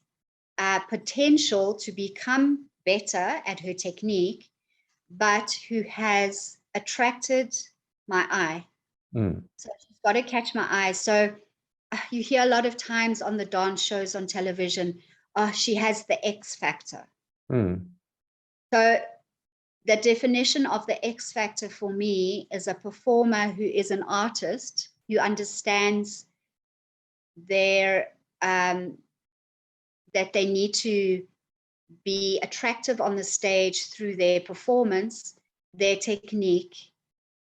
potential to become better at her technique, but who has attracted my eye. So she's got to catch my eye. So you hear a lot of times on the dance shows on television, oh, she has the X factor. So the definition of the X factor for me is a performer who is an artist, who understands their that they need to be attractive on the stage through their performance, their technique,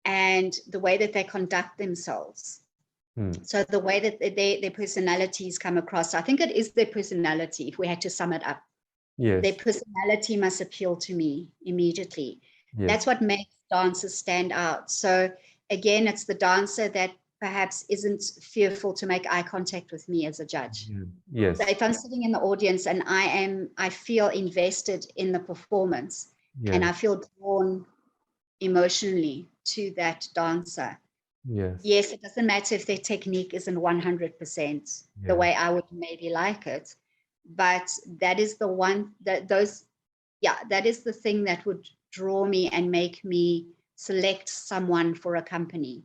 and the way that they conduct themselves. So the way that their personalities come across, I think it is their personality, if we had to sum it up. Yes. Their personality must appeal to me immediately. Yes. That's what makes dancers stand out. So again, it's the dancer that perhaps isn't fearful to make eye contact with me as a judge. Yes. So if I'm sitting in the audience and I feel invested in the performance, and I feel drawn emotionally to that dancer. Yes, it doesn't matter if their technique isn't 100% the way I would maybe like it, but that is the one that that is the thing that would draw me and make me select someone for a company.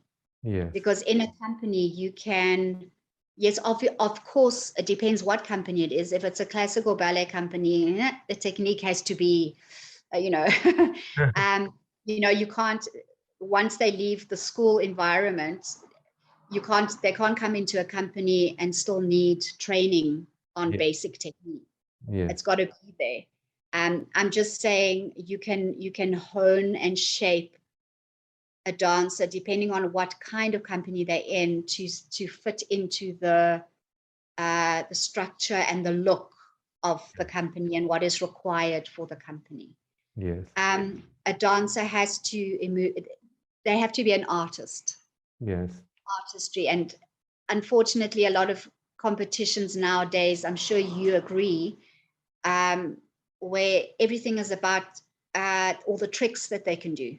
Because in a company you can, yes, of course, it depends what company it is. If it's a classical ballet company, the technique has to be, you know, you can't, once they leave the school environment, they can't come into a company and still need training on basic technique. It's got to be there. I'm just saying you can hone and shape a dancer depending on what kind of company they're in to fit into the structure and the look of the company and what is required for the company. A dancer has to they have to be an artist. Artistry. And unfortunately, a lot of competitions nowadays, I'm sure you agree, where everything is about all the tricks that they can do.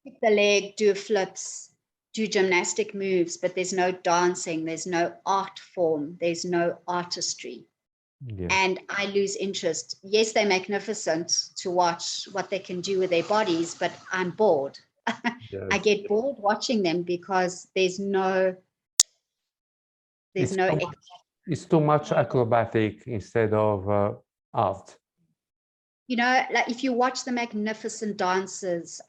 Kick the leg, do flips, do gymnastic moves, but there's no dancing, there's no art form, there's no artistry. And I lose interest. Yes, they're magnificent to watch what they can do with their bodies, but I'm bored. I get bored watching them because there's no it's too much acrobatic instead of art. You know, like if you watch the magnificent dancers,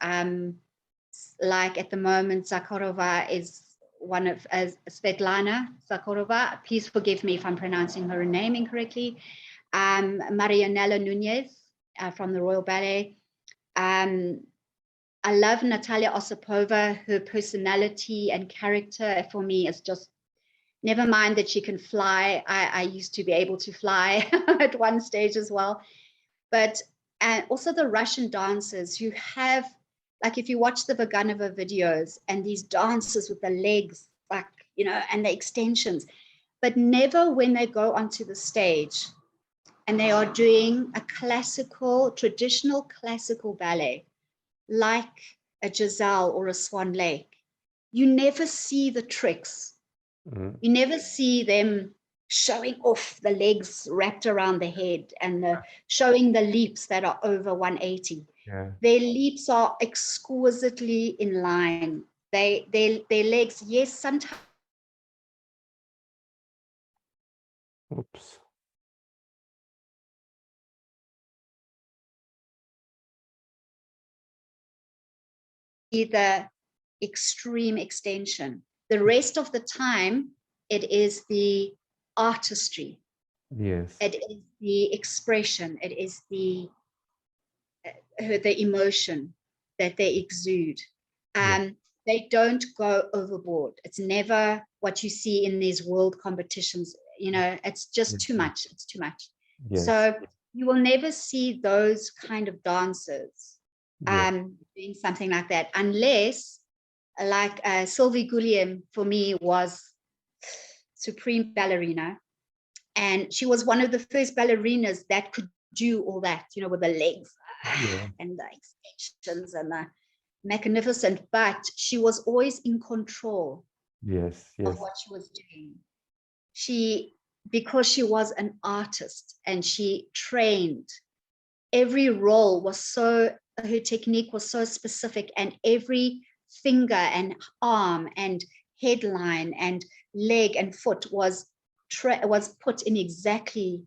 like at the moment, Zakharova is one of Svetlana Zakharova. Please forgive me if I'm pronouncing her name incorrectly. Marianela Nunez from the Royal Ballet. I love Natalia Osipova. Her personality and character for me is just, never mind that she can fly. I used to be able to fly at one stage as well. But also the Russian dancers who have, like if you watch the Vaganova videos and these dancers with the legs, like, you know, and the extensions, but never when they go onto the stage and they are doing a traditional classical ballet, like a Giselle or a Swan Lake, you never see the tricks Mm. You never see them showing off the legs wrapped around the head and showing the leaps that are over 180. Yeah. Their leaps are exquisitely in line. Their legs, yes, sometimes Oops. the extreme extension. The rest of the time, it is the artistry. Yes. It is the expression. It is the emotion that they exude. Yeah. They don't go overboard. It's never what you see in these world competitions. It's just Yes. too much. It's too much. Yes. So you will never see those kind of dancers Yes. doing something like that unless, like Sylvie Gouliam for me was supreme ballerina, and she was one of the first ballerinas that could do all that, with the legs Yeah. and the extensions and the magnificent, but she was always in control Yes. of Yes. what she was doing. Because she was an artist and she trained, every role was her technique was so specific, and every finger and arm and headline and leg and foot was put in exactly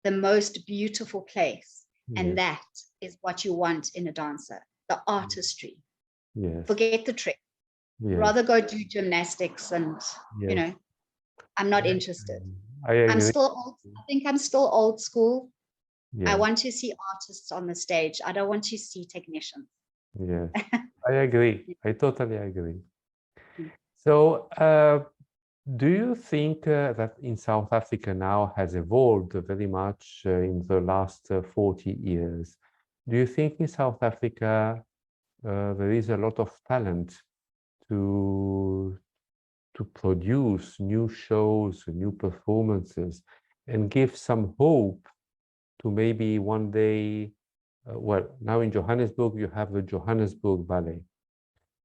the most beautiful place. And Yes. that is what you want in a dancer, the artistry. Yes. Forget the trick. Yes. Rather go do gymnastics and, Yes. I'm not interested. I agree. I think I'm still old school. I Yes. want to see artists on the stage. I don't want to see technicians. Yes. I agree. I totally agree. Mm. So, do you think that in South Africa now has evolved very much in the last 40 years? Do you think in South Africa there is a lot of talent to produce new shows, new performances, and give some hope to maybe one day, well, now in Johannesburg, you have the Johannesburg Ballet,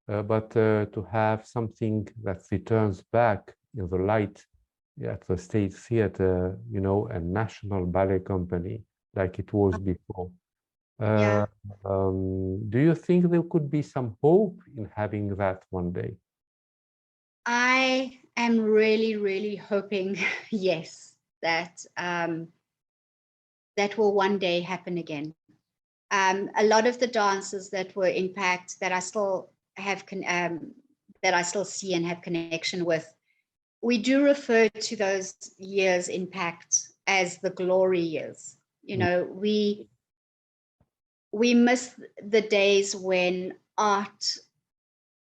but to have something that returns back in the light at the State Theatre, a national ballet company like it was before. Yeah, Do you think there could be some hope in having that one day? I am really, really hoping, yes, that that will one day happen again. A lot of the dancers that were in PACT that I still have that I still see and have connection with, we do refer to those years in PACT as the glory years. We miss the days when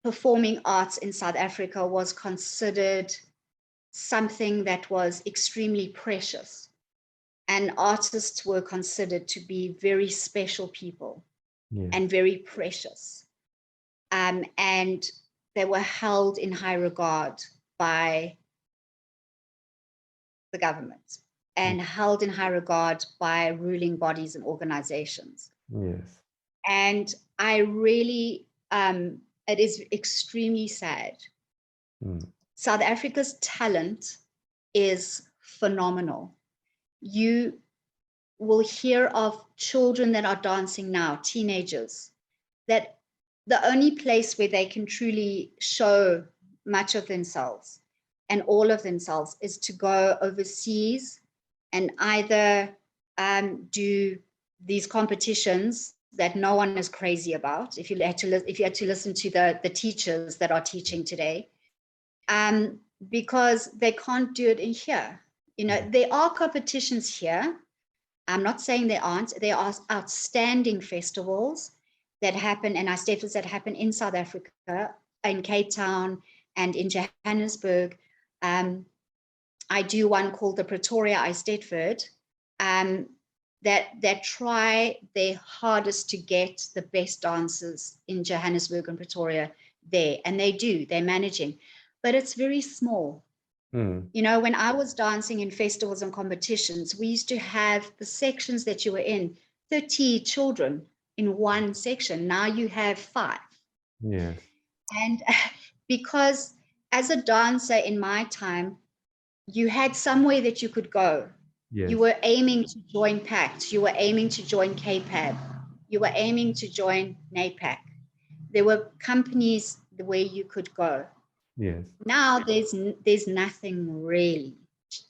performing arts in South Africa was considered something that was extremely precious, and artists were considered to be very special people Yes. and very precious. And they were held in high regard by the government and held in high regard by ruling bodies and organizations. Yes. And I really, it is extremely sad. Mm. South Africa's talent is phenomenal. You will hear of children that are dancing now, teenagers, that the only place where they can truly show much of themselves and all of themselves is to go overseas and either do these competitions that no one is crazy about. If you had to listen to the teachers that are teaching today, because they can't do it in here. There are competitions here. I'm not saying there aren't. There are outstanding festivals that happen and festivals that happen in South Africa, in Cape Town and in Johannesburg. I do one called the Pretoria Eisteddfod, that try their hardest to get the best dancers in Johannesburg and Pretoria there, and they're managing, but it's very small. Mm. When I was dancing in festivals and competitions, we used to have the sections that you were in, 30 children in one section. Now you have 5. Yes. And because as a dancer in my time, you had somewhere that you could go. Yes. You were aiming to join PACT. You were aiming to join KPAB. You were aiming to join NAPAC. There were companies where you could go. Yes. Now there's nothing really.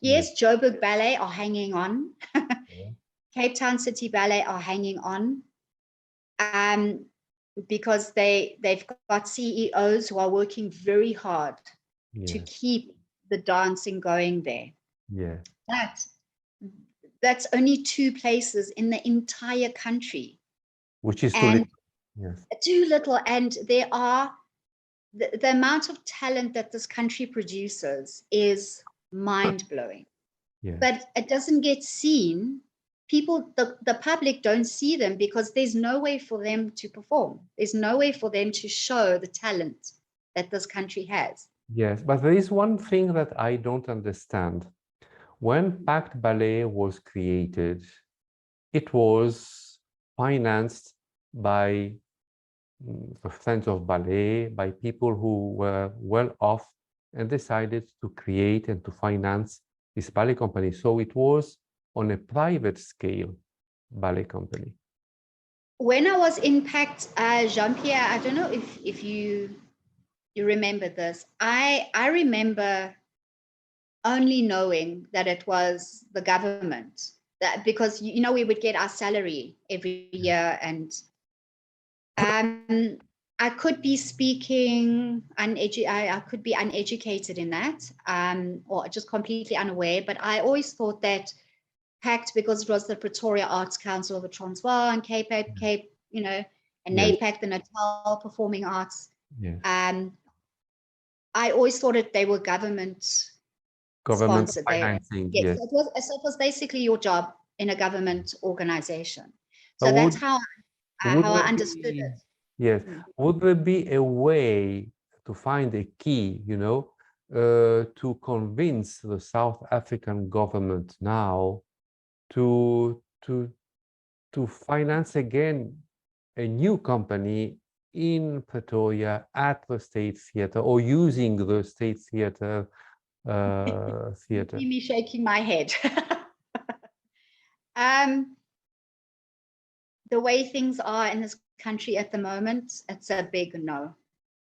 Yes, Joburg Ballet are hanging on. Yeah. Cape Town City Ballet are hanging on. Because they've got CEOs who are working very hard to Yes. keep the dancing going there. Yes. That's only 2 places in the entire country. Which is too And little. Yes. too little. And there are the amount of talent that this country produces is mind-blowing. Yes. But it doesn't get seen. People, the public don't see them because there's no way for them to perform. There's no way for them to show the talent that this country has. Yes, but there is one thing that I don't understand. When PACT Ballet was created, it was financed by the friends of ballet, by people who were well off and decided to create and to finance this ballet company. So it was on a private scale ballet company. When I was in PACT, Jean-Pierre, I don't know if you remember this. I remember only knowing that it was the government, that because we would get our salary every year, and I could be speaking I could be uneducated in that, or just completely unaware. But I always thought that PACT, because it was the Pretoria Arts Council of the Transvaal and Cape, and NAPAC, the Natal Performing Arts. Yes. I always thought they were government sponsored. Financing. Yes. Yes. So it was basically your job in a government organization. So But that's how I there understood be- it. Yes. Would there be a way to find a key, to convince the South African government now to finance again a new company in Pretoria at the State Theatre, or using the State Theatre theatre? See me shaking my head. The way things are in this country at the moment, it's a big no.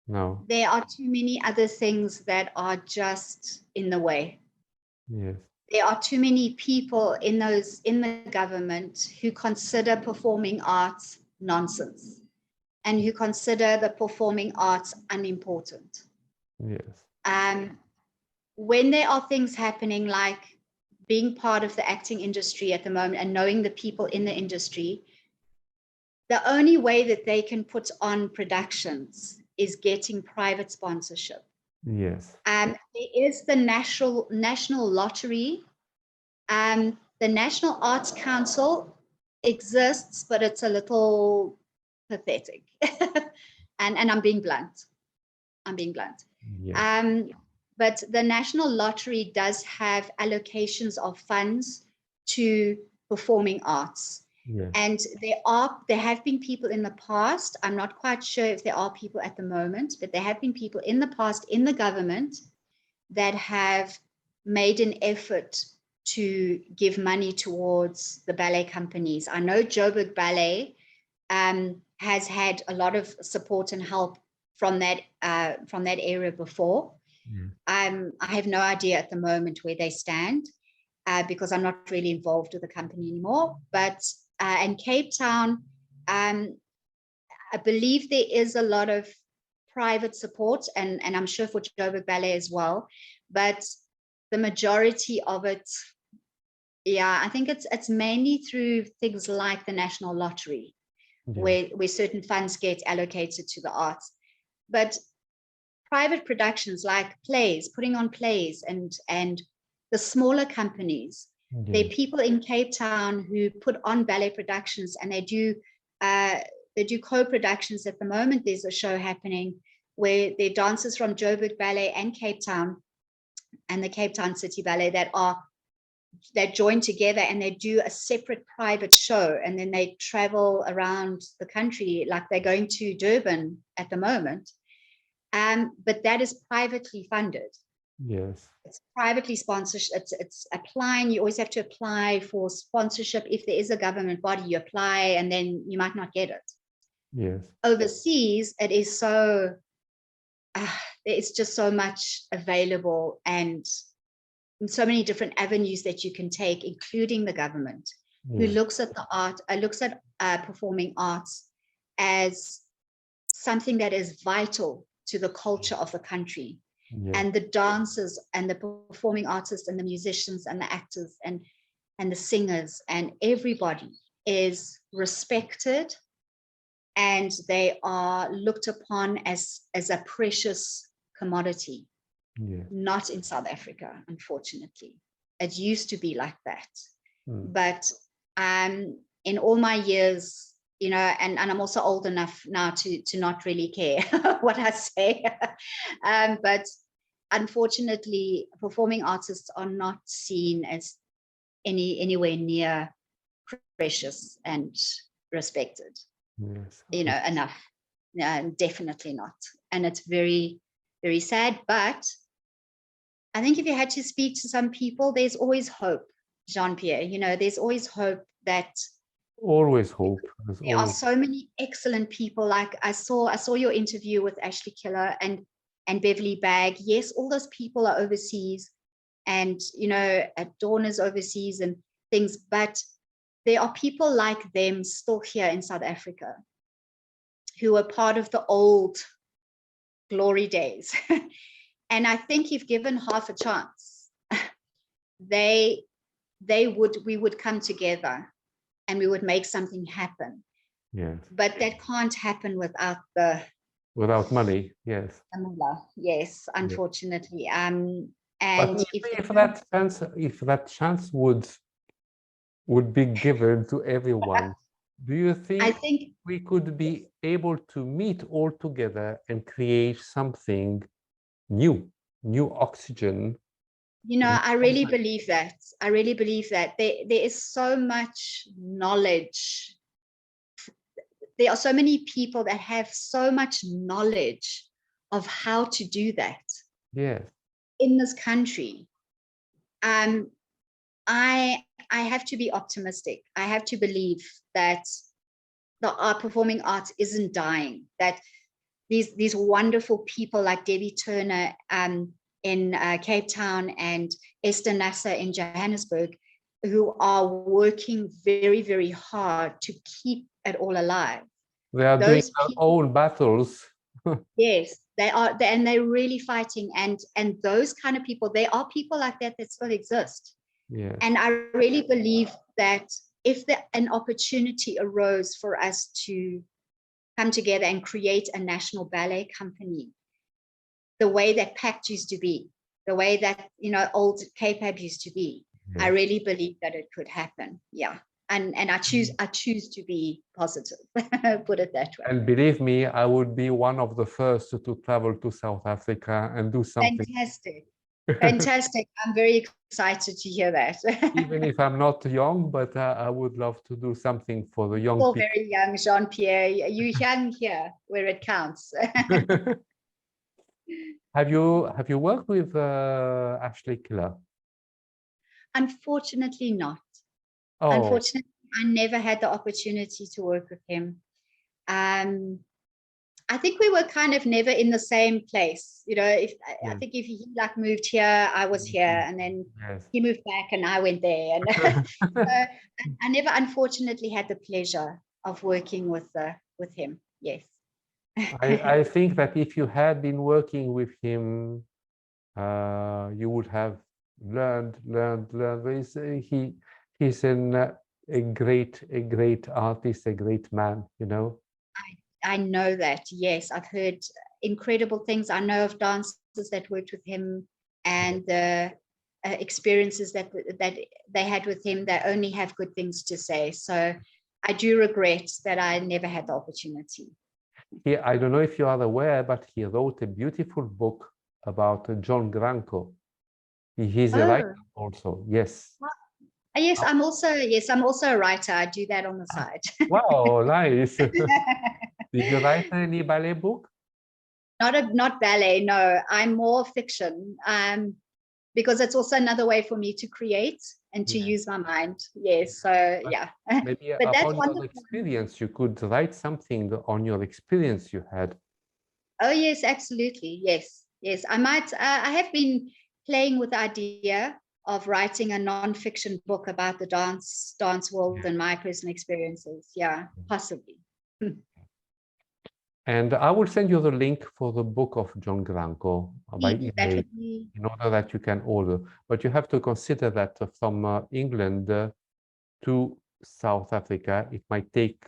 No. There are too many other things that are just in the way. Yes. There are too many people in the government who consider performing arts nonsense and who consider the performing arts unimportant. Yes. When there are things happening like being part of the acting industry at the moment and knowing the people in the industry, the only way that they can put on productions is getting private sponsorship. Yes. There is the national lottery. The National Arts Council exists, but it's a little pathetic. and I'm being blunt. Yes. But the National Lottery does have allocations of funds to performing arts. Yes. And there have been people in the past, I'm not quite sure if there are people at the moment, but there have been people in the past in the government that have made an effort to give money towards the ballet companies. I know Joburg Ballet has had a lot of support and help from that area before. I have no idea at the moment where they stand, because I'm not really involved with the company anymore. But in Cape Town, I believe there is a lot of private support, and I'm sure for Joburg Ballet as well. But the majority of it, I think it's mainly through things like the National Lottery, where certain funds get allocated to the arts. But private productions like plays, putting on plays, and the smaller companies, there are people in Cape Town who put on ballet productions, and they do co-productions. At the moment, there's a show happening where there are dancers from Joburg Ballet and Cape Town and the Cape Town City Ballet that join together, and they do a separate private show, and then they travel around the country, like they're going to Durban at the moment. But that is privately funded. Yes. It's privately sponsored. It's applying. You always have to apply for sponsorship. If there is a government body, you apply, and then you might not get it. Yes. Overseas, it is so, it's just so much available and so many different avenues that you can take, including the government, who Yes. looks at the art, looks at performing arts as something that is vital to the culture of the country. Yes. And the dancers and the performing artists and the musicians and the actors and the singers and everybody is respected, and they are looked upon as a precious commodity. Yes. Not in South Africa, unfortunately. It used to be like that. But in all my years, you know, and I'm also old enough now to not really care what I say. But unfortunately, performing artists are not seen as anywhere near precious and respected. Yes. You know, enough. Definitely not. And it's very, very sad. But I think if you had to speak to some people, there's always hope, Jean-Pierre. You know, there's always hope that Always hope. there are so many excellent people. Like I saw your interview with Ashley Killer and Beverly Bagg. Yes, all those people are overseas, and you know, Dawn is overseas and things, but there are people like them still here in South Africa who are part of the old glory days. And I think if given half a chance, we would come together and we would make something happen. Yes. But that can't happen without without money. Yes. Yes, unfortunately. And But if that chance would be given to everyone, do you think I think we could be able to meet all together and create something new oxygen? You know, I really believe that. I really believe that there is so much knowledge. There are so many people that have so much knowledge of how to do that. Yes. In this country. I have to be optimistic. I have to believe that the performing arts isn't dying, that these wonderful people like Debbie Turner in Cape Town and Esther Nasser in Johannesburg, who are working very, very hard to keep it all alive. They are doing their own battles. Yes, they are, and they're really fighting. And those kind of people, there are people like that still exist. Yes. And I really believe that if an opportunity arose for us to come together and create a national ballet company, the way that PACT used to be, the way that, you know, old KPAB used to be, yes. I really believe that it could happen. Yeah. And I choose to be positive, put it that way. And believe me, I would be one of the first to travel to South Africa and do something. Fantastic. Fantastic. I'm very excited to hear that. Even if I'm not young, but I would love to do something for the young people. People. Very young, Jean-Pierre. You're young here where it counts. Have you worked with Ashley Killer? Unfortunately not. Oh. Unfortunately, I never had the opportunity to work with him. I think we were kind of never in the same place. You know, I think if he like moved here, I was here, and then yes. He moved back and I went there. And I never, unfortunately, had the pleasure of working with him. Yes. I think that if you had been working with him, you would have learned. He's a great artist, a great man, you know. I know that, yes. I've heard incredible things. I know of dancers that worked with him and the experiences that they had with him. They only have good things to say. So I do regret that I never had the opportunity. I don't know if you are aware, but he wrote a beautiful book about John Granco. He's a writer also, yes. Yes, I'm also a writer. I do that on the side. Wow, nice. Did you write any ballet book? Not ballet. No, I'm more fiction. Because it's also another way for me to create and to Yeah. use my mind. Yes. So But yeah. maybe But that's upon your wonderful. experience, you could write something on your experience you had. Oh yes, absolutely. Yes. Yes. I might. I have been playing with the idea of writing a non-fiction book about the dance world and my personal experiences. Yeah, possibly. And I will send you the link for the book of John Granco by That email would be. in order that you can order. But you have to consider that from England to South Africa, it might take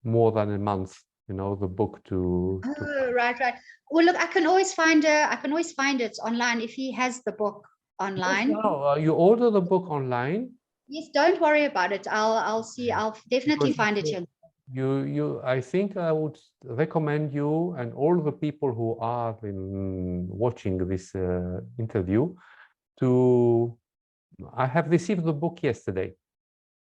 more than a month, you know, the book to Oh, right, right. Well, look, I can always find it online if he has the book Yes, online. no, you order the book online. Yes, don't worry about it. I'll see. I'll definitely Because find it here. I think I would recommend you and all the people who are watching this interview to. I have received the book yesterday,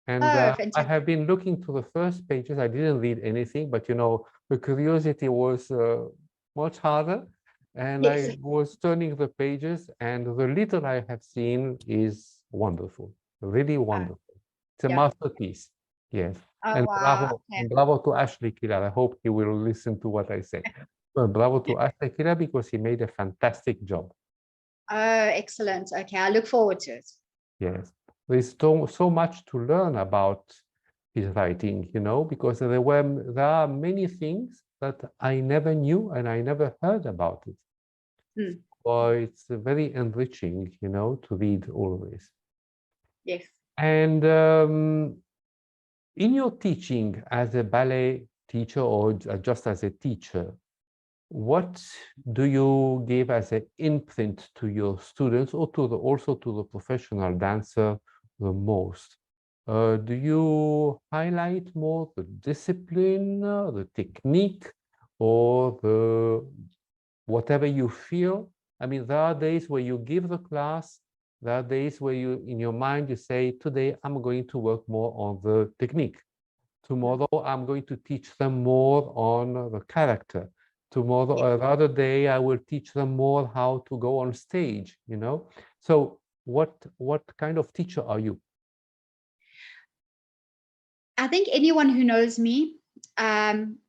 and Oh, I fantastic. have been looking to the first pages. I didn't read anything, but you know, the curiosity was much harder, and Yes. I was turning the pages, and the little I have seen is wonderful, really wonderful. It's a Yeah. masterpiece. Yes. Oh, And wow. Okay. bravo to Ashley Killer. I hope he will listen to what I say. Well, bravo to Ashley Killer because he made a fantastic job. Oh, excellent. Okay, I look forward to it. Yes. There's so much to learn about his writing, you know, because there are many things that I never knew and I never heard about it. Hmm. So it's very enriching, you know, to read all of this. Yes. And in your teaching as a ballet teacher or just as a teacher, what do you give as an imprint to your students or also to the professional dancer the most? Do you highlight more the discipline, the technique, or the whatever you feel? I mean, there are days where you give the class, there are days where you, in your mind, you say, today I'm going to work more on the technique. Tomorrow, I'm going to teach them more on the character. Tomorrow, another day, I will teach them more how to go on stage, you know? So what kind of teacher are you? I think anyone who knows me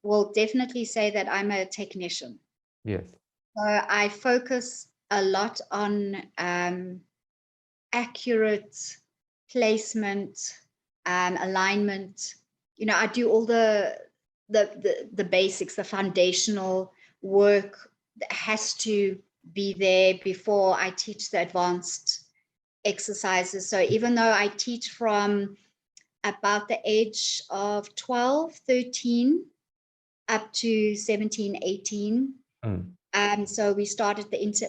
will definitely say that I'm a technician. Yes. So I focus a lot on accurate placement, alignment. You know, I do all the basics, the foundational work that has to be there before I teach the advanced exercises. So even though I teach from about the age of 12, 13 up to 17, 18. So we started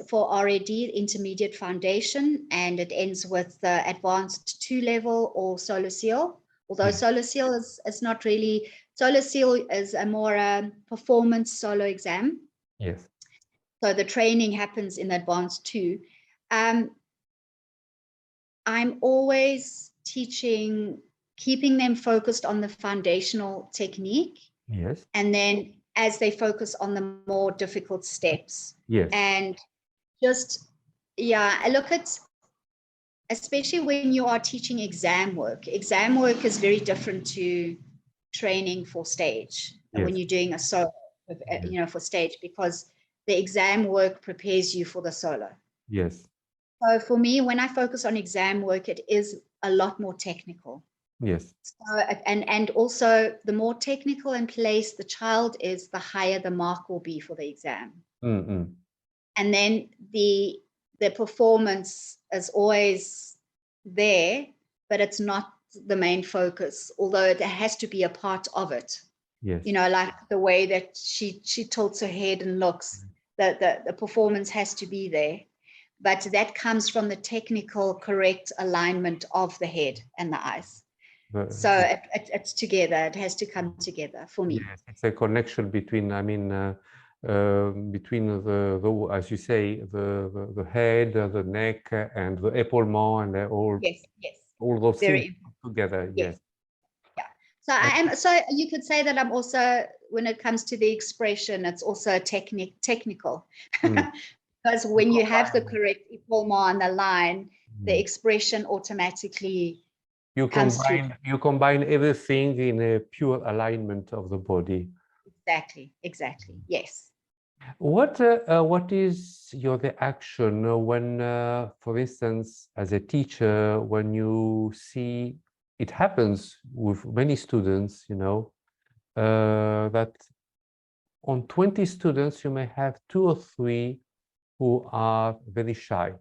for RAD, intermediate foundation, and it ends with the advanced 2 level or solo seal. Although solo seal is not really, solo seal is a more performance solo exam. Yes. So the training happens in advanced 2. I'm always teaching, keeping them focused on the foundational technique. Yes. And then as they focus on the more difficult steps. Yes. And just, yeah, I look at, especially when you are teaching exam work is very different to training for stage. Yes. When you're doing a solo, you know, for stage, because the exam work prepares you for the solo. Yes. So for me, when I focus on exam work, it is a lot more technical. Yes. So, and also the more technical in place the child is, the higher the mark will be for the exam. And then the performance is always there, but it's not the main focus, although it has to be a part of it. Yes. You know, like the way that she tilts her head and looks, the performance has to be there. But that comes from the technical correct alignment of the head and the eyes. So it's together. It has to come together for me. Yes, it's a connection between, I mean, between the as you say, the head, the neck, and the épaulement, and all. Yes, yes. All those Very things together. Yes. Yeah. So I am, so you could say that I'm also, when it comes to the expression, it's also technical. Mm. Because when you have the correct epaulement on the line, the expression automatically comes through. You combine everything in a pure alignment of the body. Exactly. Yes. What is your reaction when, for instance, as a teacher, when you see it happens with many students, you know, that on 20 students, you may have 2 or 3 who are very shy.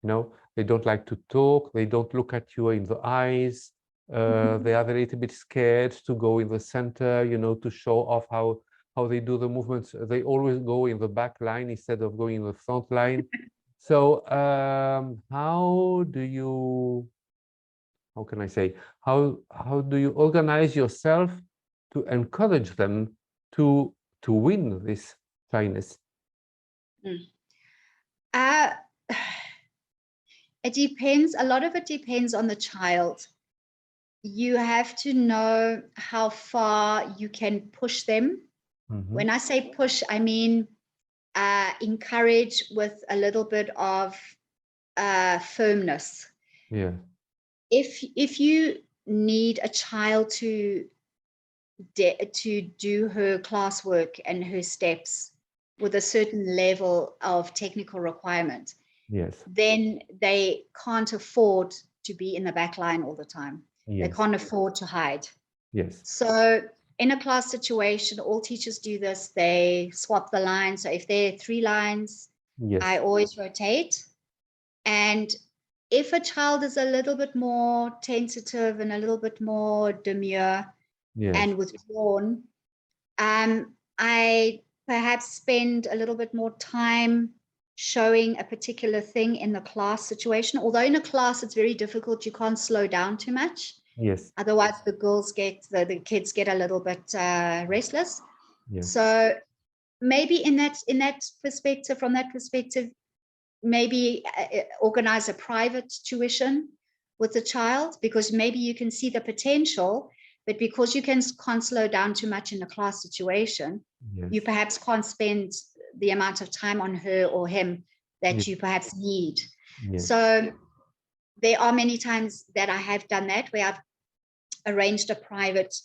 You know, they don't like to talk, they don't look at you in the eyes, they are a little bit scared to go in the center, you know, to show off how they do the movements. They always go in the back line instead of going in the front line. So how do you, how can I say, how do you organize yourself to encourage them to win this shyness? Uh, it depends. A lot of it depends on the child. You have to know how far you can push them. When I say push, I mean encourage with a little bit of firmness. Yeah. If you need a child to do her classwork and her steps with a certain level of technical requirement, Yes. then they can't afford to be in the back line all the time. Yes. They can't afford to hide. Yes. So in a class situation, all teachers do this. They swap the lines. So if there are 3 lines, Yes. I always rotate. And if a child is a little bit more tentative and a little bit more demure and withdrawn, I perhaps spend a little bit more time showing a particular thing in the class situation. Although in a class it's very difficult, you can't slow down too much. Yes. Otherwise the kids get a little bit restless. Yes. So maybe in that perspective, from that perspective, maybe organize a private tuition with the child, because maybe you can see the potential, but because you can't slow down too much in a class situation, you perhaps can't spend the amount of time on her or him that you perhaps need. So there are many times that I have done that, where I've arranged a private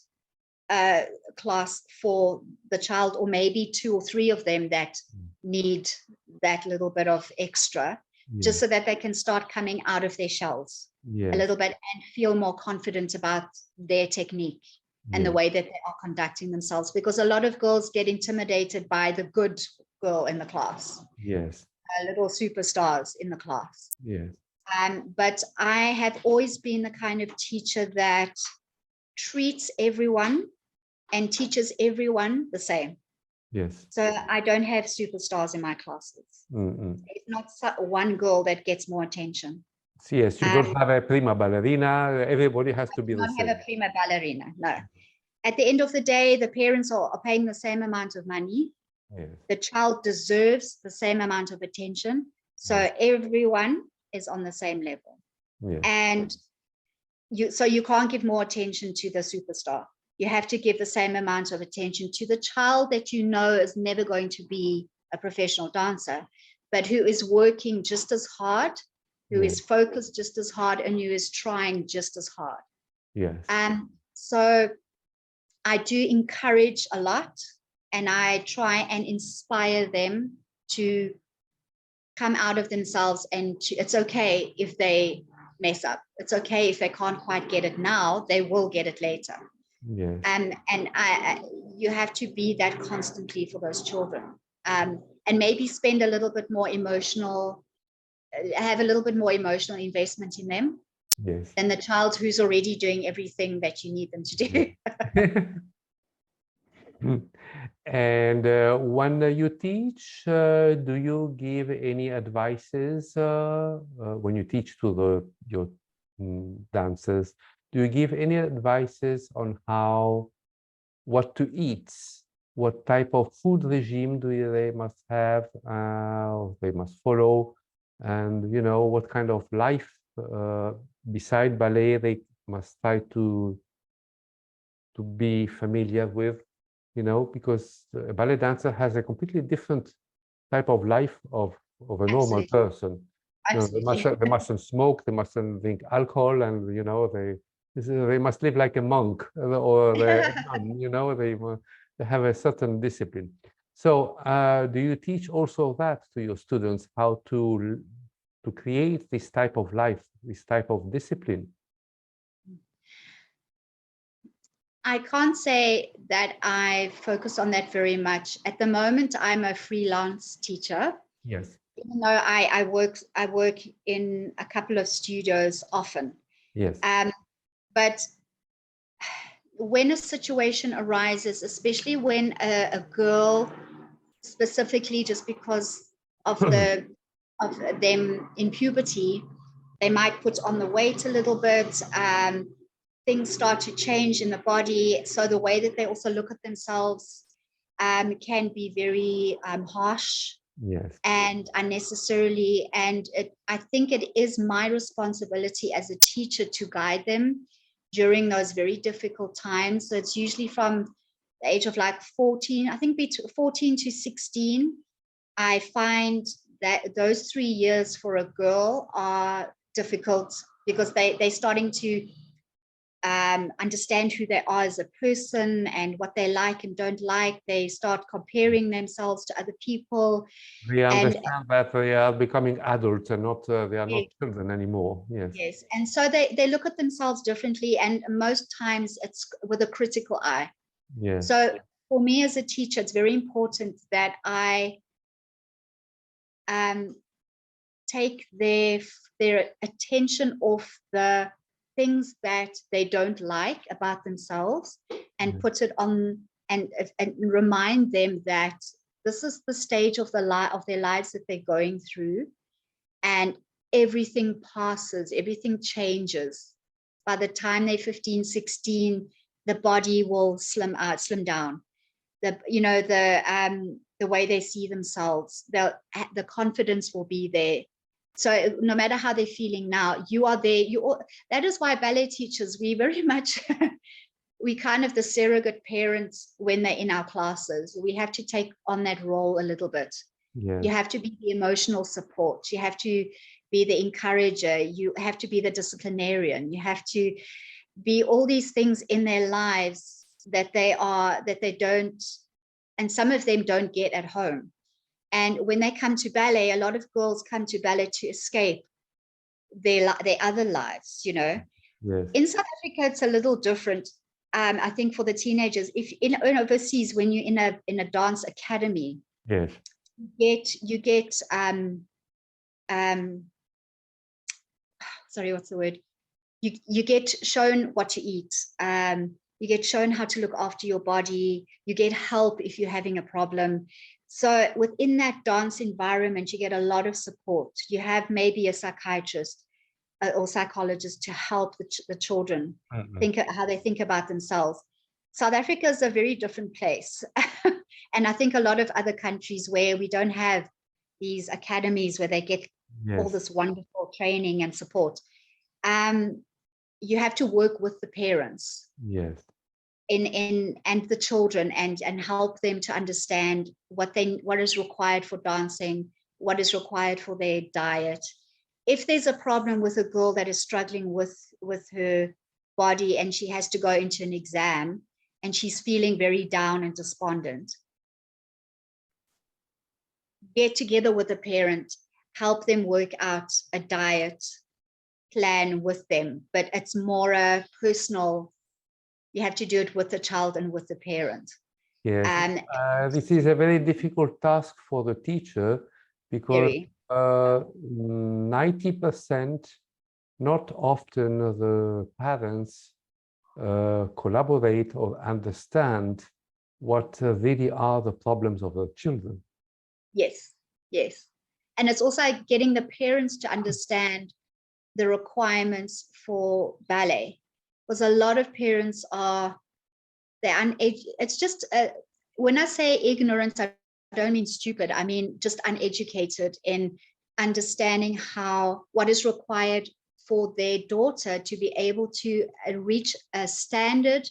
class for the child, or maybe 2 or 3 of them that need that little bit of extra, just so that they can start coming out of their shells a little bit and feel more confident about their technique and the way that they are conducting themselves, because a lot of girls get intimidated by the good girl in the class, little superstars in the class. But I have always been the kind of teacher that treats everyone and teaches everyone the same. So I don't have superstars in my classes. It's not one girl that gets more attention. Yes, you don't have a prima ballerina. Everybody has to be the same. You don't have a prima ballerina, no. At the end of the day, the parents are paying the same amount of money. The child deserves the same amount of attention. So everyone is on the same level. And you can't give more attention to the superstar. You have to give the same amount of attention to the child that you know is never going to be a professional dancer, but who is working just as hard, who is focused just as hard, and who is trying just as hard. So I do encourage a lot, and I try and inspire them to come out of themselves, and it's okay if they mess up. It's okay if they can't quite get it now, they will get it later. And you have to be that constantly for those children, and maybe spend a little bit more have a little bit more emotional investment in them than the child who's already doing everything that you need them to do. And when you teach, do you give any advices when you teach to your dancers? Do you give any advices on what to eat, what type of food regime they must have, they must follow, and you know what kind of life beside ballet they must try to to be familiar with, you know, because a ballet dancer has a completely different type of life of a normal Absolutely. person. You know, Absolutely. they mustn't smoke, they mustn't drink alcohol, and you know, they must live like a monk or a nun, you know, they have a certain discipline. So do you teach also that to your students, how to create this type of life, this type of discipline? I can't say that I focus on that very much. At the moment, I'm a freelance teacher. Yes. Even though I work in a couple of studios often. Yes. But when a situation arises, especially when a girl, specifically just because of them in puberty, they might put on the weight a little bit. Things start to change in the body, so the way that they also look at themselves can be very harsh. Yes. And unnecessarily. And I think it is my responsibility as a teacher to guide them during those very difficult times. So it's usually from the age of like 14, I think between 14 to 16. I find that those 3 years for a girl are difficult because they're starting to understand who they are as a person and what they like and don't like. They start comparing themselves to other people. They And understand that they are becoming adults and not they are not yes, children anymore. Yes. yes. And so they look at themselves differently, and most times it's with a critical eye. Yes. So for me as a teacher, it's very important that I take their attention off the things that they don't like about themselves and put it on and remind them that this is the stage of their lives that they're going through, and everything passes, everything changes. By the time they're 15, 16, the body will slim down. The way they see themselves, the confidence will be there. So no matter how they're feeling now, you are there. That is why ballet teachers, we very much we kind of the surrogate parents when they're in our classes. We have to take on that role a little bit. Yes. You have to be the emotional support. You have to be the encourager. You have to be the disciplinarian. You have to be all these things in their lives that they don't, and some of them don't get at home. And when they come to ballet, a lot of girls come to ballet to escape their other lives, you know. Yes. In South Africa, it's a little different. I think for the teenagers, if in overseas, when you're in a dance academy, Yes. you get sorry, what's the word? You get shown what to eat. You get shown how to look after your body. You get help if you're having a problem. So within that dance environment, you get a lot of support. You have maybe a psychiatrist or psychologist to help the children think how they think about themselves. South Africa is a very different place. And I think a lot of other countries where we don't have these academies where they get all this wonderful training and support. You have to work with the parents. Yes. And the children and help them to understand what is required for dancing, what is required for their diet. If there's a problem with a girl that is struggling with her body and she has to go into an exam and she's feeling very down and despondent, get together with the parent, help them work out a diet plan with them, but it's more a personal. You have to do it with the child and with the parent. Yes, this is a very difficult task for the teacher because 90%, not often the parents collaborate or understand what really are the problems of the children. Yes, yes. And it's also getting the parents to understand the requirements for ballet. Because a lot of parents it's just, when I say ignorance, I don't mean stupid. I mean just uneducated in understanding what is required for their daughter to be able to reach a standard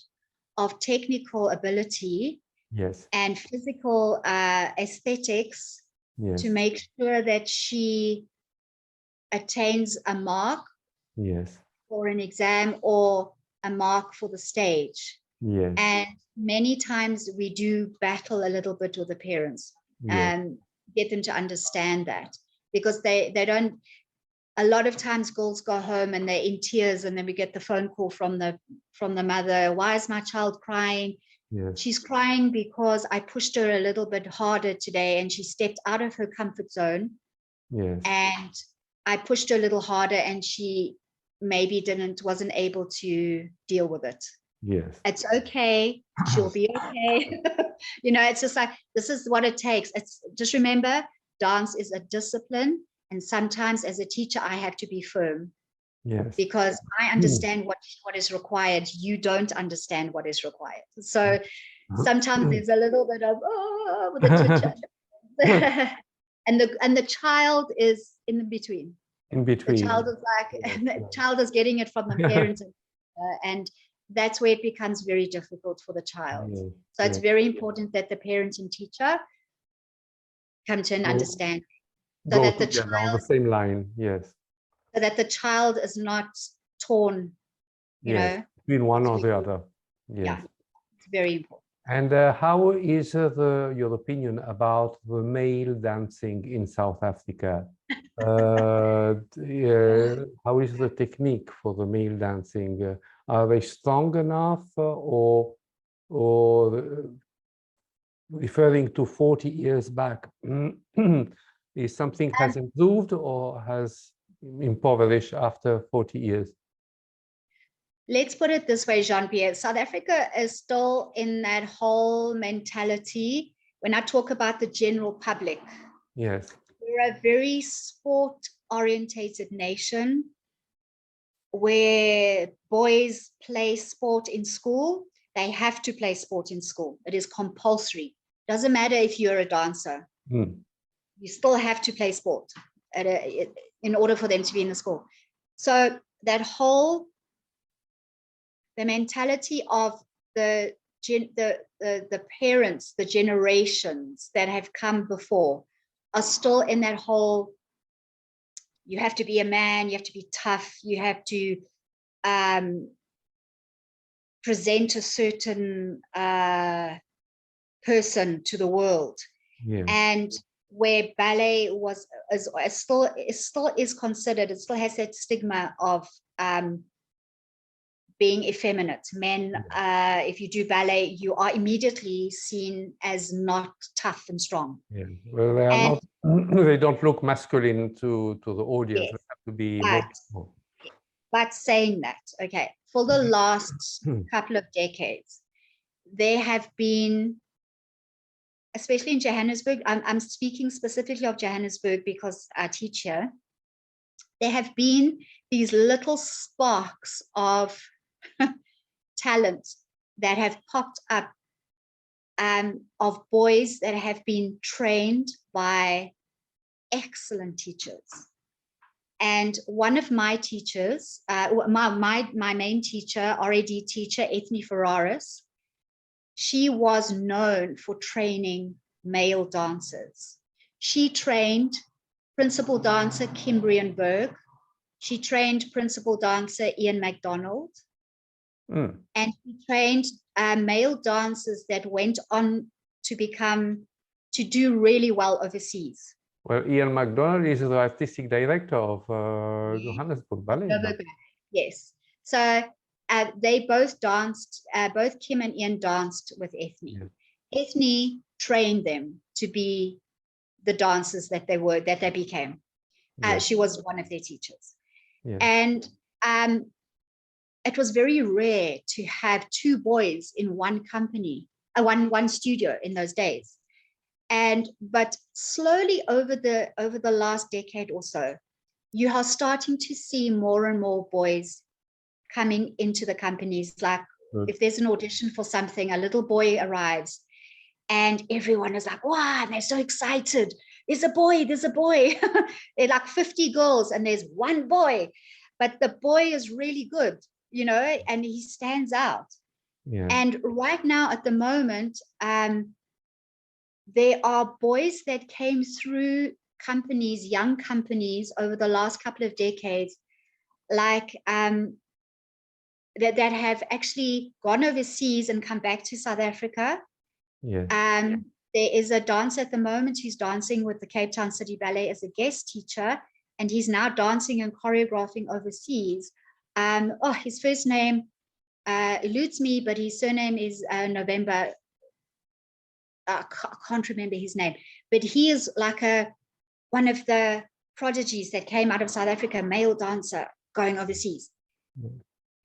of technical ability Yes. and physical aesthetics Yes. to make sure that she attains a mark Yes. for an exam or a mark for the stage. Yes. And many times we do battle a little bit with the parents Yes. and get them to understand that, because they don't, a lot of times girls go home and they're in tears, and then we get the phone call from the mother, why is my child crying? Yes. She's crying because I pushed her a little bit harder today and she stepped out of her comfort zone. Yes. And I pushed her a little harder and she maybe wasn't able to deal with it. Yes. It's okay. She'll be okay. You know, it's just like, this is what it takes. It's just, remember, dance is a discipline. And sometimes as a teacher, I have to be firm. Yes. Because I understand what is required. You don't understand what is required. So sometimes there's a little bit of, oh, with the chit-chat. and the child is in between. In between. The child is like, the child is getting it from the parents, and that's where it becomes very difficult for the child. Yes. So it's Yes. very important that the parent and teacher come to an understanding, so Go that the together on child, the same line. Yes. so that the child is not torn, you Yes. know. Between one or It's the other. Yes. Yeah, it's very important. And how is your opinion about the male dancing in South Africa? How is the technique for the male dancing? Are they strong enough, or referring to 40 years back, is something has improved or has impoverished after 40 years? Let's put it this way, Jean-Pierre. South Africa is still in that whole mentality. When I talk about the general public, Yes. we're a very sport-orientated nation where boys play sport in school. They have to play sport in school. It is compulsory. Doesn't matter if you're a dancer. You still have to play sport in order for them to be in the school. So that whole, the mentality of the parents, the generations that have come before, are still in that whole, you have to be a man, you have to be tough, you have to present a certain person to the world. Yeah. And where ballet still is considered, it still has that stigma of being effeminate. Men, if you do ballet, you are immediately seen as not tough and strong. Yeah. Well, they are not. They don't look masculine to the audience. Yes, they have to be more. But saying that, okay, for the last couple of decades, there have been, especially in Johannesburg, I'm speaking specifically of Johannesburg because I teach here, there have been these little sparks of talent that have popped up, of boys that have been trained by excellent teachers. And one of my teachers, my main teacher, RAD teacher, Monique Fourie, she was known for training male dancers. She trained principal dancer Kimberly Berg. She trained principal dancer Ian MacDonald. And she trained male dancers that went on to do really well overseas. Well, Ian MacDonald is the artistic director of Johannesburg Ballet. Yes. So they both danced, both Kim and Ian danced with Ethne. Yeah. Ethne trained them to be the dancers that they became. Yes. She was one of their teachers. Yeah. And it was very rare to have two boys in one company, one studio in those days. But slowly over the last decade or so, you are starting to see more and more boys coming into the companies. Like if there's an audition for something, a little boy arrives and everyone is like, wow, and they're so excited. There's a boy. They're like 50 girls and there's one boy, but the boy is really good, you know, and he stands out. Yeah. And right now, at the moment, there are boys that came through companies, young companies, over the last couple of decades, like that have actually gone overseas and come back to South Africa. Yeah. There is a dancer at the moment who's dancing with the Cape Town City Ballet as a guest teacher, and he's now dancing and choreographing overseas. His first name eludes me, but his surname is November. I can't remember his name, but he is like one of the prodigies that came out of South Africa, male dancer going overseas.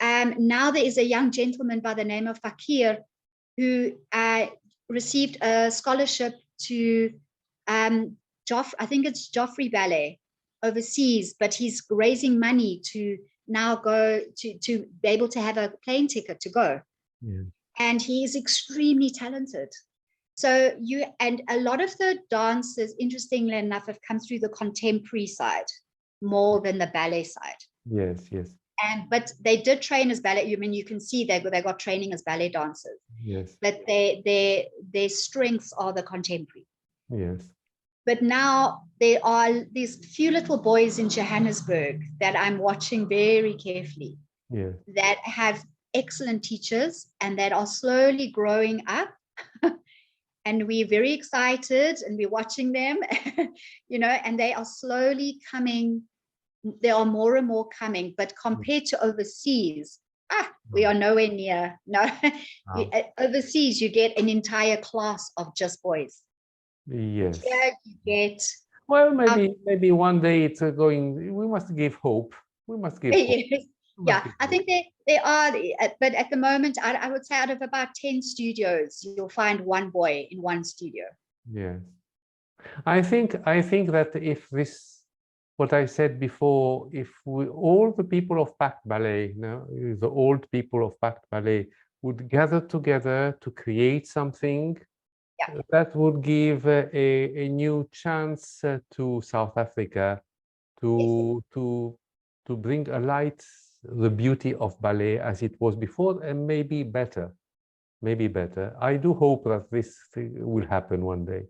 Now there is a young gentleman by the name of Fakir who received a scholarship to I think it's Joffrey Ballet overseas, but he's raising money to now go to be able to have a plane ticket to go. Yeah. And he is extremely talented. So and a lot of the dancers, interestingly enough, have come through the contemporary side more than the ballet side. Yes, yes. But they did train as ballet. I mean, you can see they got training as ballet dancers. Yes. But their strengths are the contemporary. Yes. But now there are these few little boys in Johannesburg that I'm watching very carefully. Yes. That have excellent teachers and that are slowly growing up. And we're very excited and we're watching them, and they are slowly coming. There are more and more coming, but compared to overseas, we are nowhere near. No, overseas, you get an entire class of just boys. Yes. Here you get. Well, maybe one day it's going. We must give hope. We must give hope. Yes. Yeah, I think they are, but at the moment, I would say out of about 10 studios, you'll find one boy in one studio. Yes. I think that if this, what I said before, if all the people of PACT Ballet, the old people of PACT Ballet would gather together to create something, that would give a new chance to South Africa to bring a light the beauty of ballet as it was before, and maybe better. I do hope that this will happen one day.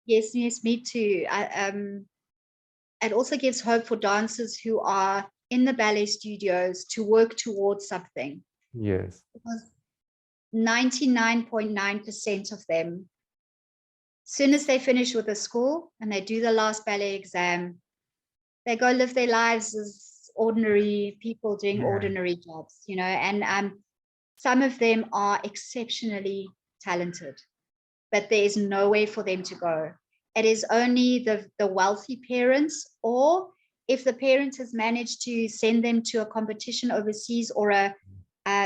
Yes, me too. It also gives hope for dancers who are in the ballet studios to work towards something. Yes. Because 99.9% of them, as soon as they finish with the school and they do the last ballet exam, they go live their lives as ordinary people doing ordinary jobs, and some of them are exceptionally talented, but there is nowhere for them to go. It is only the wealthy parents, or if the parent has managed to send them to a competition overseas or